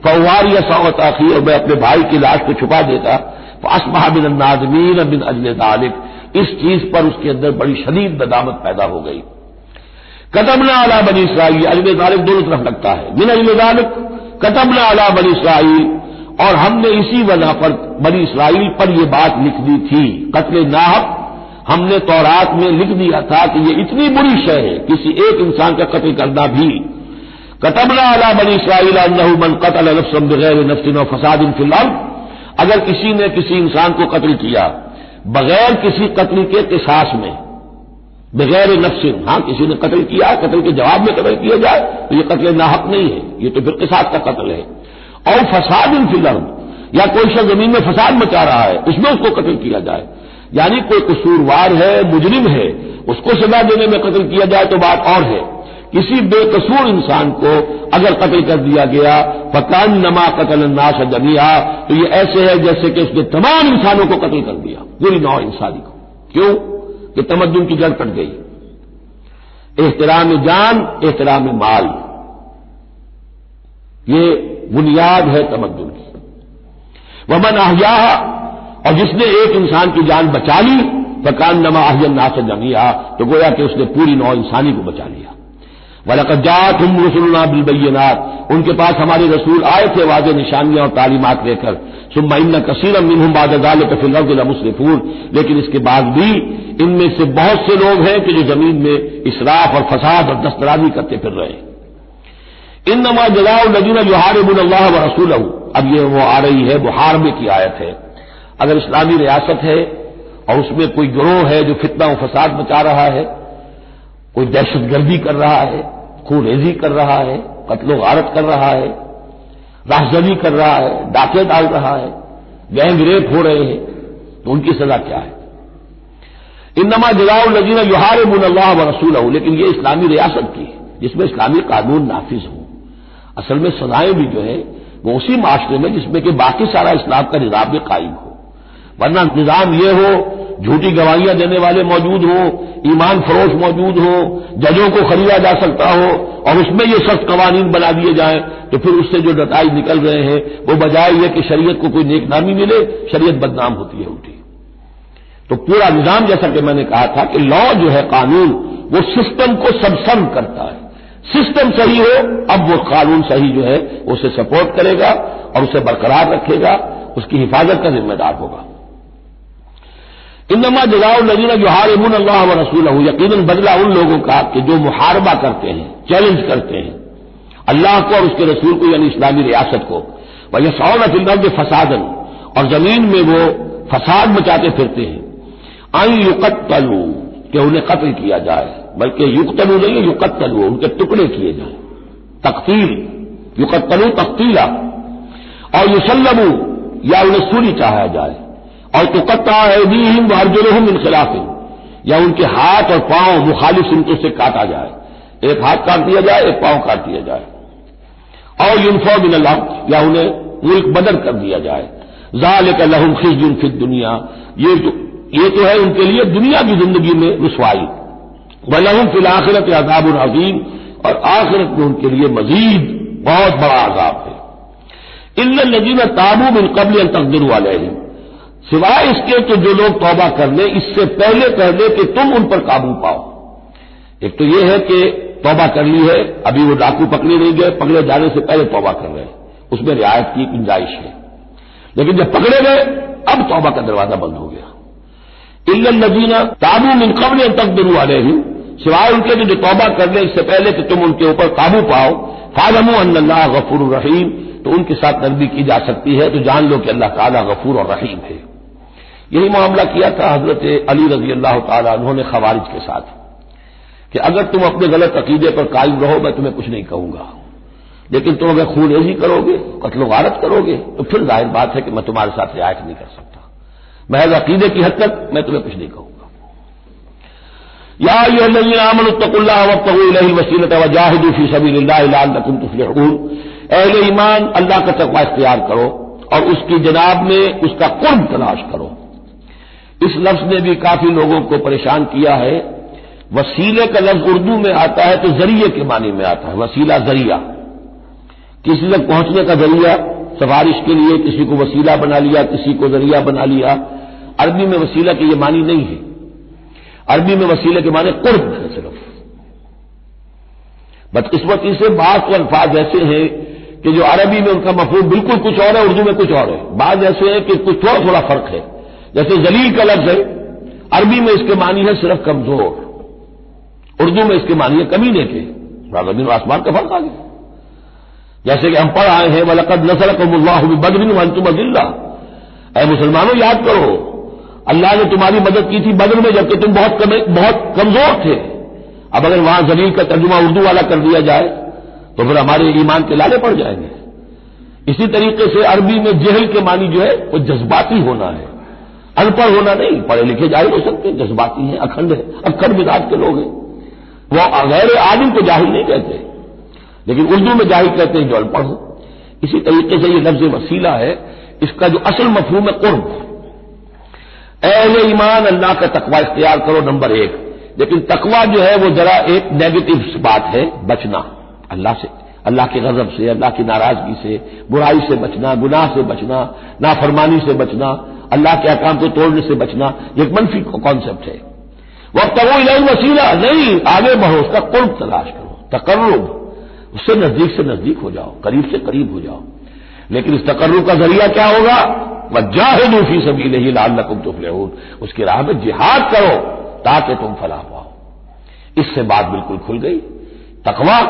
A: فواری سوءۃ اخی، اور میں اپنے بھائی کی لاش کو چھپا دیتا. فاصبح من النادمین من اجل ذلك، اس چیز پر اس کے اندر بڑی شدید ندامت پیدا ہو گئی. كتبنا علی بنی اسرائیل، اجل ذلك دونوں طرف لگتا ہے. من اجل ذلك كتبنا علی بنی اسرائیل، اور ہم نے اسی وجہ پر بنی اسرائیل پر یہ بات لکھ دی تھی. قتل ناحق ہم نے تورات میں لکھ دیا تھا کہ یہ اتنی بری شے ہے کسی ایک انسان کا قتل کرنا بھی. كتبنا علی بنی اسرائیل انه من قتل نفسا بغیر نفس و فساد فی الارض، اگر کسی نے کسی انسان کو قتل کیا بغیر کسی قتل کے قصاص میں، بغیر نفس، ہاں کسی نے قتل کیا، قتل کے جواب میں قتل کیا جائے تو یہ قتل ناحق نہیں ہے، یہ تو پھر قصاص کا قتل ہے. اور فساد فی الارض، یا کوئی شخص زمین میں فساد مچا رہا ہے اس میں اس کو قتل کیا جائے، یعنی کوئی قصوروار ہے، مجرم ہے، اس کو سزا دینے میں قتل کیا جائے تو بات اور ہے. کسی بے قصور انسان کو اگر قتل کر دیا گیا فکانما قتل الناس جميعا، تو یہ ایسے ہے جیسے کہ اس نے تمام انسانوں کو قتل کر دیا، پوری نوع انسانی کو. کیوں کہ تمدن کی جڑ کٹ گئی. احترام جان، احترام مال، یہ بنیاد ہے تمدن کی. ومن احیاها، اور جس نے ایک انسان کی جان بچا لی فکانما احیا الناس جميعا، تو گویا کہ اس نے پوری نوع انسانی کو بچا لیا. وَلَقَدْ جَاءَتْهُمْ رُسُلُنَا بِالْبَيِّنَاتِ، ان کے پاس ہمارے رسول آئے تھے واضح نشانیاں اور تعلیمات لے کر. ثُمَّ إِنَّ كَثِيرًا مِّنْهُمْ بَعْدَ ذَلِكَ فِي الْأَرْضِ لَمُسْرِفُونَ، لیکن اس کے بعد بھی ان میں سے بہت سے لوگ ہیں کہ جو زمین میں اسراف اور فساد اور دسترازی کرتے پھر رہے ہیں. انما جزاء الذین یحاربون اللہ ورسولہ، اب یہ وہ آ رہی ہے محاربے کی آیت ہے. اگر اسلامی ریاست ہے اور اس میں کوئی گروہ ہے جو فتنہ و فساد مچا رہا ہے، کوئی دہشت گردی کر رہا ہے، خون ریزی کر رہا ہے، قتل و غارت کر رہا ہے، راہزنی کر رہا ہے، ڈاکے ڈال رہا ہے، گینگ ریپ ہو رہے ہیں، تو ان کی سزا کیا ہے؟ انما جزاء الذین یحاربون اللہ ورسولہ، لیکن یہ اسلامی ریاست کی ہے جس میں اسلامی قانون نافذ ہو. اصل میں سزائیں بھی جو ہے وہ اسی معاشرے میں جس میں کہ باقی سارا اسلام کا نظام بھی قائم ہو. ورنہ نظام یہ ہو جھوٹی گواہیاں دینے والے موجود ہوں، ایمان فروش موجود ہوں، ججوں کو خریدا جا سکتا ہو اور اس میں یہ سخت قوانین بنا دیے جائیں، تو پھر اس سے جو نتائج نکل رہے ہیں وہ بجائے یہ کہ شریعت کو کوئی نیک نامی ملے، شریعت بدنام ہوتی ہے الٹی. تو پورا نظام جیسا کہ میں نے کہا تھا کہ لا جو ہے قانون وہ سسٹم کو سبسرو کرتا ہے. سسٹم صحیح ہو اب وہ قانون صحیح جو ہے اسے سپورٹ کرے گا اور اسے برقرار رکھے گا، اس کی حفاظت کا ذمہ دار ہوگا. انما جزاء الذین یحاربون اللہ ورسولہ، یقیناً بدلہ ان لوگوں کا کہ جو محاربہ کرتے ہیں، چیلنج کرتے ہیں اللہ کو اور اس کے رسول کو، یعنی اسلامی ریاست کو. ویسعون فی الارض فسادا، اور زمین میں وہ فساد مچاتے پھرتے ہیں. ان یقتلوا، کہ انہیں قتل کیا جائے، بلکہ یقتلوا نہیں یقتلوا، ان کے ٹکڑے کیے جائیں، تقتیل، یقتلوا تقتیلا. اور یسلبوا، یا انہیں سولی چاہا جائے. اور تقطع ایدیہم وارجلہم من خلاف، یا ان کے ہاتھ اور پاؤں مخالف سمتوں سے کاٹا جائے، ایک ہاتھ کاٹ دیا جائے، ایک پاؤں کاٹ دیا جائے. اور ینفوا من الارض، یا انہیں ملک بدر کر دیا جائے. ذالک لہم خزی فی الدنیا، یہ تو ہے ان کے لیے دنیا کی زندگی میں رسوائی. وَلَهُمْ فِي الْآخِرَةِ عَذَابٌ عَظِيمٌ، اور آخرت میں ان کے لیے مزید بہت بڑا عذاب ہے. الا الذین تابوا من قبل ان تقدروا علیہم، سوائے اس کے کہ جو لوگ توبہ کر لیں اس سے پہلے کہ تم ان پر قابو پاؤ۔ ایک تو یہ ہے کہ توبہ کر لی ہے، ابھی وہ ڈاکو پکڑے نہیں گئے، پکڑے جانے سے پہلے توبہ کر رہے ہیں، اس میں رعایت کی گنجائش ہے، لیکن جب پکڑے گئے اب توبہ کا دروازہ بند ہو گیا۔ الا الذین تابوا من قبل ان تقدروا علیہم، سوائے ان کے جو توبہ کر لیں اس سے پہلے کہ تم ان کے اوپر قابو پاؤ، فاعلموا ان اللہ غفور رحیم، تو ان کے ساتھ نرمی کی جا سکتی ہے، تو جان لو کہ اللہ تعالیٰ غفور اور رحیم ہے۔ یہی معاملہ کیا تھا حضرت علی رضی اللہ تعالیٰ عنہ نے خوارج کے ساتھ کہ اگر تم اپنے غلط عقیدے پر قائم رہو میں تمہیں کچھ نہیں کہوں گا، لیکن تم اگر خون ریزی کرو گے، قتل و غارت کرو گے، تو پھر ظاہر بات ہے کہ میں تمہارے ساتھ رعایت نہیں کر سکتا، محض عقیدے کی حد تک میں تمہیں کچھ نہیں کہوں گا۔ یا ایھا الذین آمنوا اتقوا اللہ وابتغوا الیہ الوسیلۃ وجاہدوا فی سبیل اللہ لعلکم تفلحون، اہل ایمان اللہ کا تقوی اختیار کرو اور اس کی جناب میں اس کا قرب تلاش کرو۔ اس لفظ نے بھی کافی لوگوں کو پریشان کیا ہے۔ وسیلے کا لفظ اردو میں آتا ہے تو ذریعے کے معنی میں آتا ہے، وسیلہ ذریعہ، کسی تک پہنچنے کا ذریعہ، سفارش کے لیے کسی کو وسیلہ بنا لیا، کسی کو ذریعہ بنا لیا۔ عربی میں وسیلہ کے یہ معنی نہیں ہے، عربی میں وسیلے کے معنی قرب ہے صرف۔ بدقسمتی سے بعض تو الفاظ ایسے ہیں کہ جو عربی میں ان کا مفہوم بالکل کچھ اور ہے، اردو میں کچھ اور ہے، بعض ایسے ہیں کہ کچھ تھوڑا فرق ہے، جیسے ذلیل کا لفظ ہے، عربی میں اس کے معنی ہے صرف کمزور، اردو میں اس کے معنی ہے کمینے کے، زمین و آسمان کا فرق آ گیا۔ جیسے کہ ہم پڑھ آئے ہیں وَلَقَدْ نَصَرَكُمُ اللَّهُ بِبَدْرٍ وَأَنْتُمْ أَذِلَّةٌ، اے مسلمانوں یاد کرو اللہ نے تمہاری مدد کی تھی بدر میں جبکہ تم بہت کمزور تھے۔ اب اگر وہاں ذلیل کا ترجمہ اردو والا کر دیا جائے تو پھر ہمارے ایمان کے لالے پڑ جائیں گے۔ اسی طریقے سے عربی میں جہل کے معنی جو ہے وہ جذباتی ہونا ہے، ان پڑھ ہونا نہیں، پڑھے لکھے جاہل ہو سکتے ہیں، جذباتی ہیں، اکھڑ مزاج کے لوگ ہیں، وہ غیر عالم کو جاہل نہیں کہتے، لیکن اردو میں جاہل کہتے ہیں جو ان پڑھ ہو۔ اسی طریقے سے یہ لفظ وسیلہ ہے، اس کا جو اصل مفہوم ہے قرب۔ اہل ایمان اللہ کا تقوی اختیار کرو نمبر 1، لیکن تقوی جو ہے وہ ذرا ایک نیگیٹو بات ہے، بچنا اللہ سے، اللہ کے غضب سے، اللہ کی ناراضگی سے، برائی سے بچنا، گناہ سے بچنا، نافرمانی سے بچنا، اللہ کے احکام کو توڑنے سے بچنا، یہ ایک منفی کانسیپٹ ہے۔ وابتغوا الیہ الوسیلہ، نہیں، آگے بڑھو، اس کا قرب تلاش کرو، تقرب، اس سے نزدیک ہو جاؤ، قریب سے قریب ہو جاؤ، لیکن اس تقرب کا ذریعہ کیا ہوگا؟ وجاہدوا فی سبیلہ لعلکم تفلحون، اس کی راہ میں جہاد کرو تاکہ تم فلاح پاؤ۔ اس سے بات بالکل کھل گئی، تقوی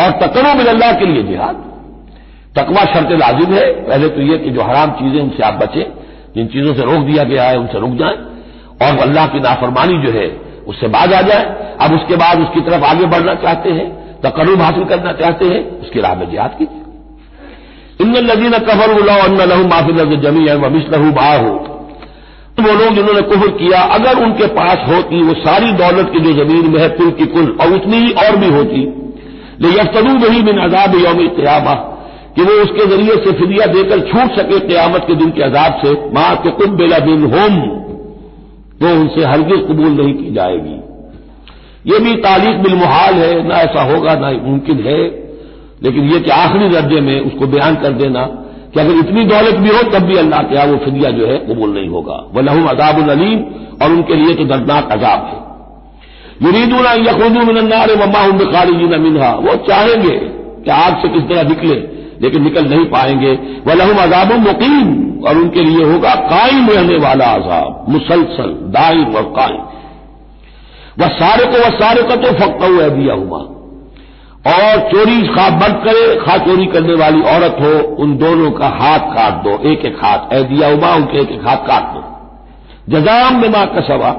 A: اور تقرب اللہ کے لیے جہاد۔ تقوی شرط لازم ہے، پہلے تو یہ کہ جو حرام چیزیں ان سے آپ بچیں، جن چیزوں سے روک دیا گیا ہے ان سے رک جائیں، اور اللہ کی نافرمانی جو ہے اس سے باز آ جائے۔ اب اس کے بعد اس کی طرف آگے بڑھنا چاہتے ہیں، تقرب حاصل کرنا چاہتے ہیں، اس کی راہ میں جہاد کیجیے۔ ان الذین کفروا لو ان لهم ما فی الارض جميعا ومثله معه، وہ لوگ جنہوں نے کفر کیا اگر ان کے پاس ہوتی وہ ساری دولت کی جو زمین میں ہے کل کی کل اور اتنی ہی اور بھی ہوتی، لیفتدوا به من عذاب یوم القیامہ، کہ وہ اس کے ذریعے سے فدیہ دے کر چھوٹ سکے قیامت کے دن کے عذاب سے، ما تقبل منہم، تو ان سے ہرگز قبول نہیں کی جائے گی۔ یہ بھی تعلیق بالمحال ہے، نہ ایسا ہوگا نہ ممکن ہے، لیکن یہ کہ آخری درجے میں اس کو بیان کر دینا کہ اگر اتنی دولت بھی ہو تب بھی اللہ کے یہاں وہ فدیہ جو ہے قبول نہیں ہوگا۔ وَلَهُمْ عَذَابٌ أَلِيمٌ، اور ان کے لیے تو دردناک عذاب ہے۔ يُرِيدُونَ أَن يَخْرُجُوا مِنَ النَّارِ وَمَا هُمْ بِخَارِجِينَ مِنْهَا، وہ چاہیں گے کہ آگ سے کس طرح نکلے لیکن نکل نہیں پائیں گے۔ وَلَهُمْ عَذَابٌ مُقِيمٌ، اور ان کے لیے ہوگا قائم رہنے والا عذاب، مسلسل دائم اور قائم۔ وَالسَّارِقُ وَالسَّارِقَةُ فَاقْطَعُوا أَيْدِيَهُمَا، اور چوری خواہ مرد کرے خواہ چوری کرنے والی عورت ہو، ان دونوں کا ہاتھ کاٹ دو، ایک ایک ہاتھ، ایدیہما، ان کے ایک ایک ہاتھ کاٹ دو۔ جزاء بما کسبا،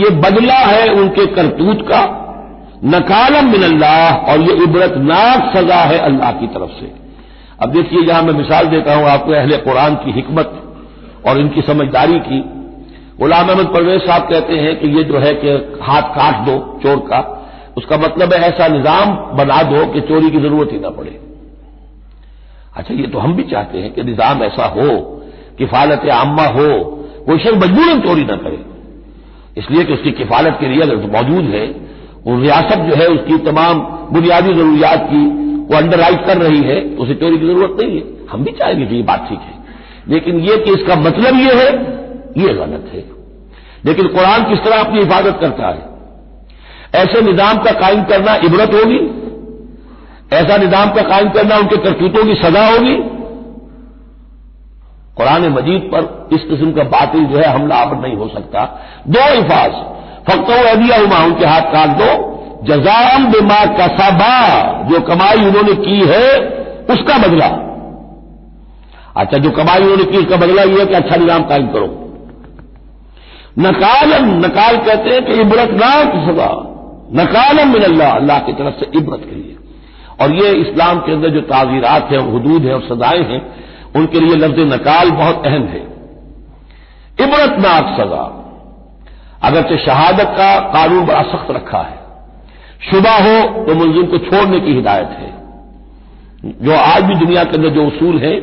A: یہ بدلہ ہے ان کے کرتوت کا، نکالا من اللہ، اور یہ عبرتناک سزا ہے اللہ کی طرف سے۔ اب دیکھیے یہاں میں مثال دیتا ہوں آپ کو اہل قرآن کی حکمت اور ان کی سمجھداری کی۔ غلام احمد پرویز صاحب کہتے ہیں کہ یہ جو ہے کہ ہاتھ کاٹ دو چور کا، اس کا مطلب ہے ایسا نظام بنا دو کہ چوری کی ضرورت ہی نہ پڑے۔ اچھا یہ تو ہم بھی چاہتے ہیں کہ نظام ایسا ہو، کفالت عامہ ہو، کوئی شخص مجبوراً چوری نہ کرے، اس لیے کہ اس کی کفالت کے لیے اگر موجود ہے، وہ ریاست جو ہے اس کی تمام بنیادی ضروریات کی وہ انڈر رائٹ کر رہی ہے، تو اسے چوری کی ضرورت نہیں ہے۔ ہم بھی چاہیں گے کہ یہ بات ٹھیک ہے، لیکن یہ کہ اس کا مطلب یہ ہے، یہ غلط ہے۔ لیکن قرآن کس طرح اپنی حفاظت کرتا ہے؟ ایسے نظام کا قائم کرنا عبرت ہوگی، ایسا نظام کا قائم کرنا ان کے کرتوتوں کی سزا ہوگی۔ قرآن مجید پر اس قسم کا باطل جو ہے حملہ آور نہیں ہو سکتا۔ دو الفاظ، فَقْطَعُوا أَيْدِيَهُمَا، ان کے ہاتھ کاٹ دو، جزاء بما کسبا، جو کمائی انہوں نے کی ہے اس کا بدلہ۔ اچھا، جو کمائی انہوں نے کی اس کا بدلہ یہ ہے کہ اچھا نظام قائم کرو۔ نکالن، نکال کہتے ہیں کہ عبرتناک سزا، نکالن من اللہ، اللہ کی طرف سے عبرت کے لیے۔ اور یہ اسلام کے اندر جو تعزیرات ہیں، حدود ہیں اور سزائیں ہیں، ان کے لیے لفظ نکال بہت اہم ہے۔ عبرتناک سزا، اگرچہ شہادت کا قانون بڑا سخت رکھا ہے، شبہ ہو تو ملزم کو چھوڑنے کی ہدایت ہے۔ جو آج بھی دنیا کے اندر جو اصول ہے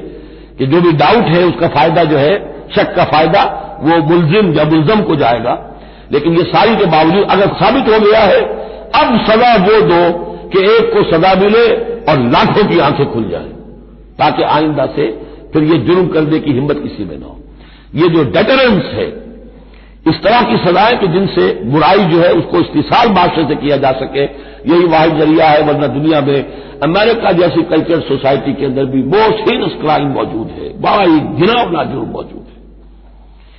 A: کہ جو بھی ڈاؤٹ ہے اس کا فائدہ جو ہے، شک کا فائدہ وہ ملزم یا ملزم کو جائے گا، لیکن یہ ساری کے باوجود اگر ثابت ہو گیا ہے، اب سزا وہ دو کہ ایک کو سزا ملے اور لاکھوں کی آنکھیں کھل جائیں، تاکہ آئندہ سے پھر یہ جرم کرنے کی ہمت کسی میں نہ ہو۔ یہ جو ڈیٹرنس ہے، اس طرح کی سزائیں کہ جن سے برائی جو ہے اس کو استحصال معاشرے سے کیا جا سکے، یہی واحد ذریعہ ہے، ورنہ دنیا میں امریکہ جیسی کلچر سوسائٹی کے اندر بھی بہت ہینس کرائم موجود ہے، بڑا ہی گھناؤنا جرم موجود ہے،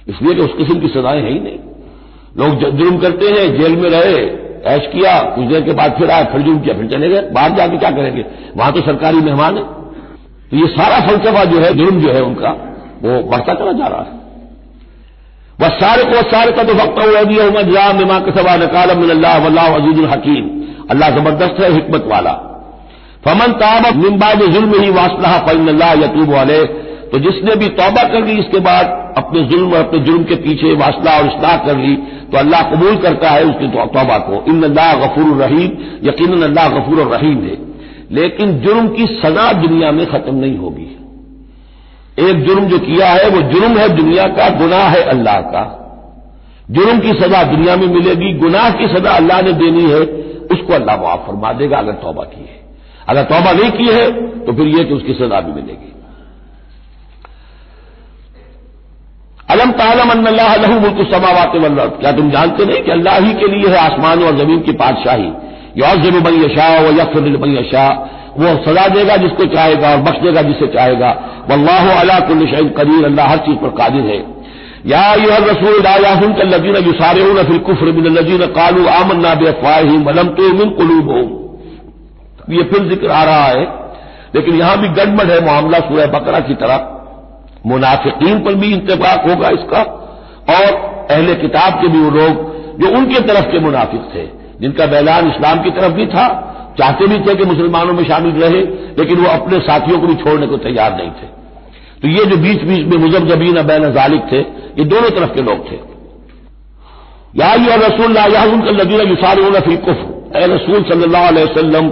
A: اس لیے کہ اس قسم کی سزائیں ہیں ہی نہیں۔ لوگ جرم کرتے ہیں، جیل میں رہے، عیش کیا، کچھ دیر کے بعد پھر آئے، پھر جرم کیا، پھر چلے گئے، باہر جا کے کیا کریں گے، وہاں تو سرکاری مہمان ہے۔ تو یہ سارا فلسفہ جو ہے جرم جو ہے ان کا وہ بڑھتا چلا جا رہا ہے۔ وَالسَّارِقُ وَالسَّارِقَةُ فَاقْطَعُوا أَيْدِيَهُمَا جَزَاءً بِمَا كَسَبَا نَكَالًا مِّنَ اللَّهِ وَاللَّهُ عَزِيزٌ حَكِيمٌ، اللہ زبردست ہے، حکمت والا۔ فَمَن تَابَ مِن بَعْدِ ظُلْمِهِ وَأَصْلَحَ فَإِنَّ اللَّهَ يَتُوبُ عَلَيْهِ، تو جس نے بھی توبہ کر لی اس کے بعد اپنے ظلم اور اپنے جرم کے پیچھے واصلہ اور اصلاح کر لی تو اللہ قبول کرتا ہے اس کی توبہ کو۔ ان اللہ غفور الرحیم، یقیناً اللہ غفور الرحیم ہے۔ لیکن جرم کی سزا دنیا میں ختم نہیں ہوگی۔ ایک جرم جو کیا ہے وہ جرم ہے دنیا کا، گناہ ہے اللہ کا۔ جرم کی سزا دنیا میں ملے گی، گناہ کی سزا اللہ نے دینی ہے، اس کو اللہ معاف فرما دے گا اگر توبہ کی ہے۔ اگر توبہ نہیں کی ہے تو پھر یہ کہ اس کی سزا بھی ملے گی۔ الم تعلم ان اللہ لہ ملک السماوات والارض، کیا تم جانتے نہیں کہ اللہ ہی کے لیے ہے آسمان اور زمین کی بادشاہی۔ یعذب من یشاء ویغفر لمن یشاء، وہ سزا دے گا جس کو چاہے گا اور بخش دے گا جسے چاہے گا۔ واللہ علی کل شیء قدیر، اللہ ہر چیز پر قادر ہے۔ یا ایھا الرسول لا یحزنک الذین یسارعون فی الکفر من الذین قالوا آمنا بافواہہم ولم تؤمن قلوبہم، یہ پھر ذکر آ رہا ہے، لیکن یہاں بھی گڑبڑ ہے معاملہ سورہ بقرہ کی طرح۔ منافقین پر بھی انطباق ہوگا اس کا، اور اہل کتاب کے بھی وہ لوگ جو ان کے طرف کے منافق تھے، جن کا اعلان اسلام کی طرف بھی تھا، چاہتے بھی تھے کہ مسلمانوں میں شامل رہے، لیکن وہ اپنے ساتھیوں کو بھی چھوڑنے کو تیار نہیں تھے۔ تو یہ جو بیچ بیچ میں مذبذبین بین ذالک تھے، یہ دونوں طرف کے لوگ تھے۔ یا ایھا الرسول لا یحزنک الذین یسارعون فی الکفر، اے رسول صلی اللہ علیہ وسلم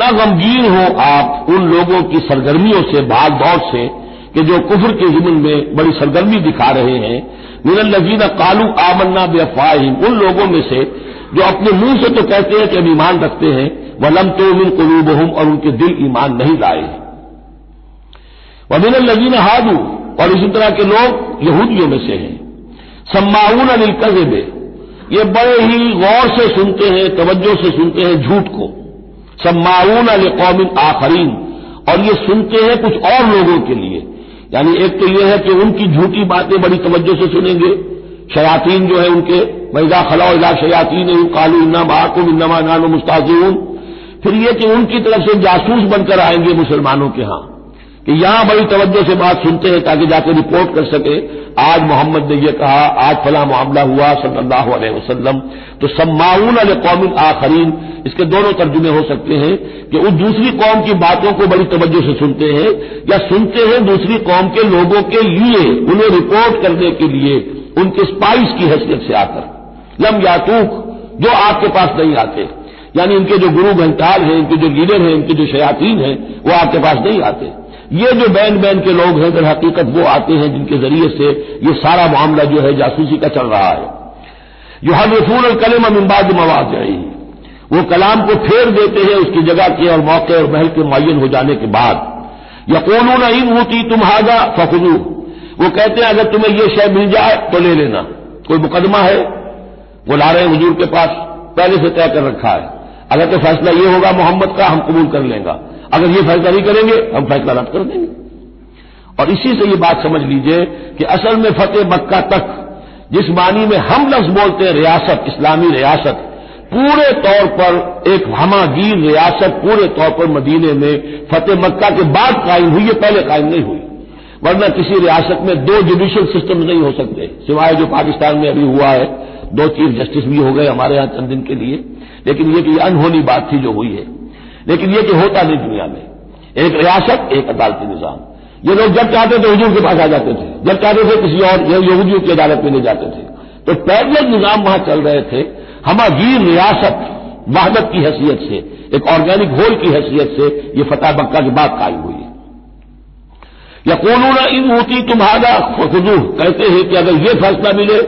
A: نہ غمگین ہو آپ ان لوگوں کی سرگرمیوں سے، بھاگ دوڑ سے کہ جو کفر کے ضمن میں بڑی سرگرمی دکھا رہے ہیں، من الذین قالوا آمنا بافواہہم، ان لوگوں میں سے جو اپنے منہ سے تو کہتے ہیں کہ ہم ایمان رکھتے ہیں، ولم تؤمن قلوبہم، اور ان کے دل ایمان نہیں لائے ہیں۔ ومن الذین ہادوا، اور اسی طرح کے لوگ یہودیوں میں سے ہیں، سماعون للکذب، یہ بڑے ہی غور سے سنتے ہیں، توجہ سے سنتے ہیں جھوٹ کو، سماعون لقوم آخرین، اور یہ سنتے ہیں کچھ اور لوگوں کے لیے، یعنی ایک تو یہ ہے کہ ان کی جھوٹی باتیں بڑی توجہ سے سنیں گے، شیاطین جو ہے ان کے وَإِذَا خَلَوْا إِلَىٰ شَيَاطِينِهِمْ قَالُوا إِنَّا مَعَكُمْ إِنَّمَا نَحْنُ مُسْتَهْزِئُونَ، پھر یہ کہ ان کی طرف سے جاسوس بن کر آئیں گے مسلمانوں کے ہاں کہ یہاں بڑی توجہ سے بات سنتے ہیں تاکہ جا کے رپورٹ کر سکے، آج محمد نے یہ کہا، آج فلاں معاملہ ہوا صلی اللہ علیہ وسلم۔ تو سماعون لقوم آخرین، اس کے دونوں ترجمے ہو سکتے ہیں کہ اس دوسری قوم کی باتوں کو بڑی توجہ سے سنتے ہیں، یا سنتے ہیں دوسری قوم کے لوگوں کے لیے، انہیں رپورٹ کرنے کے لیے، ان کے اسپائس کی حیثیت سے آ کر، لم یاتوک، جو آپ کے پاس نہیں آتے، یعنی ان کے جو گرو گھنٹال ہیں، ان کے جو لیڈر ہیں، ان کے جو شیاطین ہیں، وہ آپ کے پاس نہیں آتے۔ یہ جو بین بین کے لوگ ہیں در حقیقت وہ آتے ہیں جن کے ذریعے سے یہ سارا معاملہ جو ہے جاسوسی کا چل رہا ہے۔ یحرفون الکلم من بعد مواضعہ، وہ کلام کو پھیر دیتے ہیں اس کی جگہ کے اور موقع اور محل کے معین ہو جانے کے بعد۔ یقولون ان اوتیتم ھذا فخذوہ، وہ کہتے ہیں اگر تمہیں یہ شے مل جائے تو لے لینا. کوئی مقدمہ ہے وہ لا رہے ہیں حضور کے پاس، پہلے سے طے کر رکھا ہے، اگر تو فیصلہ یہ ہوگا محمد کا ہم قبول کر لیں گا، اگر یہ فیصلہ نہیں کریں گے ہم فیصلہ رد کر دیں گے. اور اسی سے یہ بات سمجھ لیجئے کہ اصل میں فتح مکہ تک جس معنی میں ہم لفظ بولتے ہیں ریاست، اسلامی ریاست، پورے طور پر ایک ہماگیر ریاست پورے طور پر مدینے میں فتح مکہ کے بعد قائم ہوئی ہے، پہلے قائم نہیں ہوئی. ورنہ کسی ریاست میں دو جوڈیشل سسٹم نہیں ہو سکتے، سوائے جو پاکستان میں ابھی ہوا ہے، 2 چیف جسٹس بھی ہو گئے ہمارے ہاں چند دن کے لیے، لیکن یہ کہ یہ انہونی بات تھی جو ہوئی ہے. لیکن یہ کہ ہوتا نہیں دنیا میں، ایک ریاست ایک عدالتی نظام. یہ لوگ جب چاہتے تھے حضور کے پاس آ جاتے تھے، جب چاہتے تھے کسی اور یہودیوں کی عدالت میں لے جاتے تھے. تو پیرلل نظام وہاں چل رہے تھے. ہماگیر ریاست وحدت کی حیثیت سے، ایک آرگینک ہول کی حیثیت سے یہ فتح مکہ کے بعد قائم ہوئی ہے. یقولون ان اوتیتم ھذا فخذوہ، کہتے ہیں کہ اگر یہ فیصلہ ملے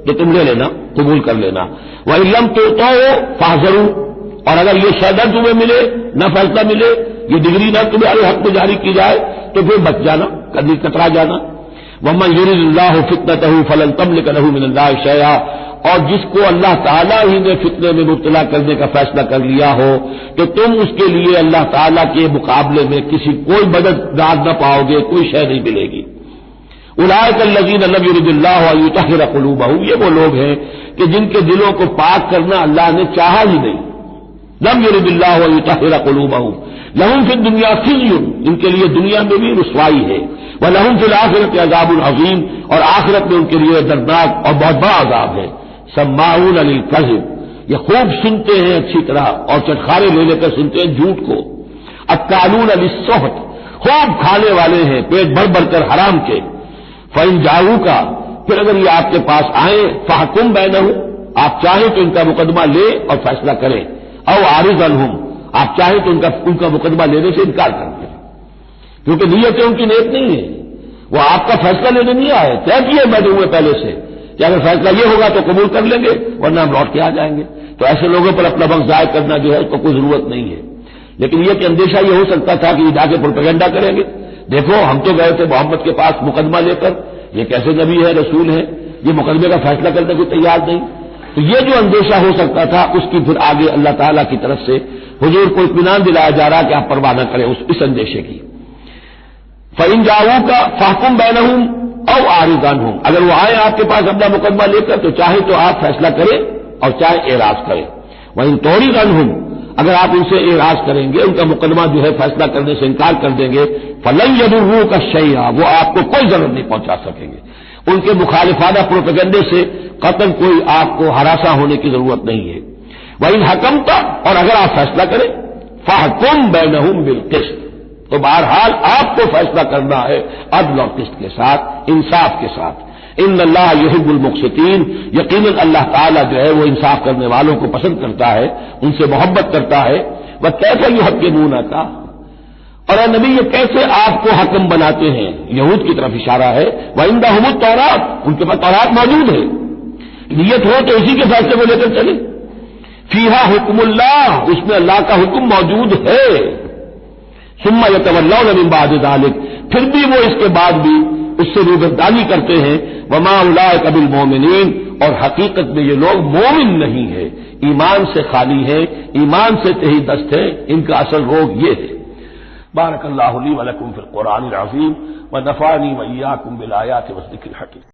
A: تو تم لے لینا، قبول کر لینا. وَإِن لَّمْ تُؤْتَوْا فَاحْذَرُوا، اور اگر یہ شے نہ تمہیں ملے، نہ فیصلہ ملے، یہ ڈگری نہ تمہارے حق میں جاری کی جائے تو پھر بچ جانا، کبھی کترا جانا. وَمَن يُرِدِ اللَّهُ فِتْنَتَهُ فَلَن تَمْلِكَ لَهُ مِنَ اللَّهِ شَيْئًا، اور جس کو اللہ تعالیٰ ہی نے فتنے میں مبتلا کرنے کا فیصلہ کر لیا ہو تو تم اس کے لیے اللہ تعالیٰ کے مقابلے میں کوئی مددگار نہ پاؤ گے، کوئی شے نہیں ملے گی. اولئک الذین لم یرد اللہ ان یطہر قلوبہم، یہ وہ لوگ ہیں کہ جن کے دلوں کو پاک کرنا اللہ نے چاہا ہی نہیں. لم یرد اللہ ان یطہر قلوبہم لہم فی الدنیا خزی، ان کے لیے دنیا میں بھی رسوائی ہے، ولہم فی الآخرۃ عذاب عظیم، اور آخرت میں ان کے لیے دردناک اور بہت بڑا عذاب ہے. سماعون للکذب، یہ خوب سنتے ہیں اچھی طرح اور چٹخارے لے لے کر سنتے ہیں جھوٹ کو. اکالون للسحت، خوب کھانے والے ہیں پیٹ بھر بھر کر حرام کے. فإن جاؤوک، پھر اگر یہ آپ کے پاس آئیں، فاحکم بینہم، آپ چاہیں تو ان کا مقدمہ لیں اور فیصلہ کریں. او اعرض عنہم، آپ چاہیں تو ان کا مقدمہ لینے سے انکار کر دیں، کیونکہ نیتیں ان کی نیک نہیں ہے. وہ آپ کا فیصلہ لینے نہیں آئے، طے کیے بیٹھے ہوئے پہلے سے کہ اگر فیصلہ یہ ہوگا تو قبول کر لیں گے ورنہ ہم لوٹ کے آ جائیں گے. تو ایسے لوگوں پر اپنا وقت ضائع کرنا جو ہے اس کو کوئی ضرورت نہیں ہے. لیکن یہ کہ اندیشہ یہ ہو سکتا تھا کہ یہ جا کے پروپیگنڈا کریں گے، دیکھو ہم تو گئے تھے محمد کے پاس مقدمہ لے کر، یہ کیسے نبی ہے رسول ہے، یہ مقدمے کا فیصلہ کرنے کو تیار نہیں. تو یہ جو اندیشہ ہو سکتا تھا اس کی پھر آگے اللہ تعالیٰ کی طرف سے حضور کو اطمینان دلایا جا رہا کہ آپ پرواہ نہ کریں اس اندیشے کی. فإن جاؤوک فاحکم بینہم او اعرض عنہم، اگر وہ آئیں آپ کے پاس اپنا مقدمہ لے کر تو چاہے تو آپ فیصلہ کریں اور چاہے اعراض کریں. وإن تعرض عنہم، اگر آپ ان سے اعراض کریں گے، ان کا مقدمہ جو ہے فیصلہ کرنے سے انکار کر دیں گے، فلن یضروک شیئا، وہ آپ کو کوئی ضرر نہیں پہنچا سکیں گے. ان کے مخالفانہ پروپیگنڈے سے قطعاً کوئی آپ کو ہراساں ہونے کی ضرورت نہیں ہے. وإن حکمت، اور اگر آپ فیصلہ کریں، فاحکم بینہم بالقسط، تو بہرحال آپ کو فیصلہ کرنا ہے عدل اور قسط کے ساتھ، انصاف کے ساتھ. ان اللہ یحب المقسطین، یقیناً اللہ تعالیٰ جو ہے وہ انصاف کرنے والوں کو پسند کرتا ہے، ان سے محبت کرتا ہے. وکیف یحکمونک، اور اے نبی یہ کیسے آپ کو حکم بناتے ہیں، یہود کی طرف اشارہ ہے. وعندہم التوراۃ، ان کے پاس تورات موجود ہے، نیت ہو تو اسی کے فیصلے کو لے کر چلیں. فیہا حکم اللہ، اس میں اللہ کا حکم موجود ہے. ثم یتولون من بعد ذلک، پھر بھی وہ اس کے بعد بھی اس سے روگردانی کرتے ہیں. وما اولئک بالمؤمنین، اور حقیقت میں یہ لوگ مومن نہیں ہے، ایمان سے خالی ہیں، ایمان سے تہی دست ہیں، ان کا اصل روگ یہ ہے. بارک اللہ لی ولکم فی القرآن العظیم ونفعنی وإیاکم بالآیات والذکر الحکیم.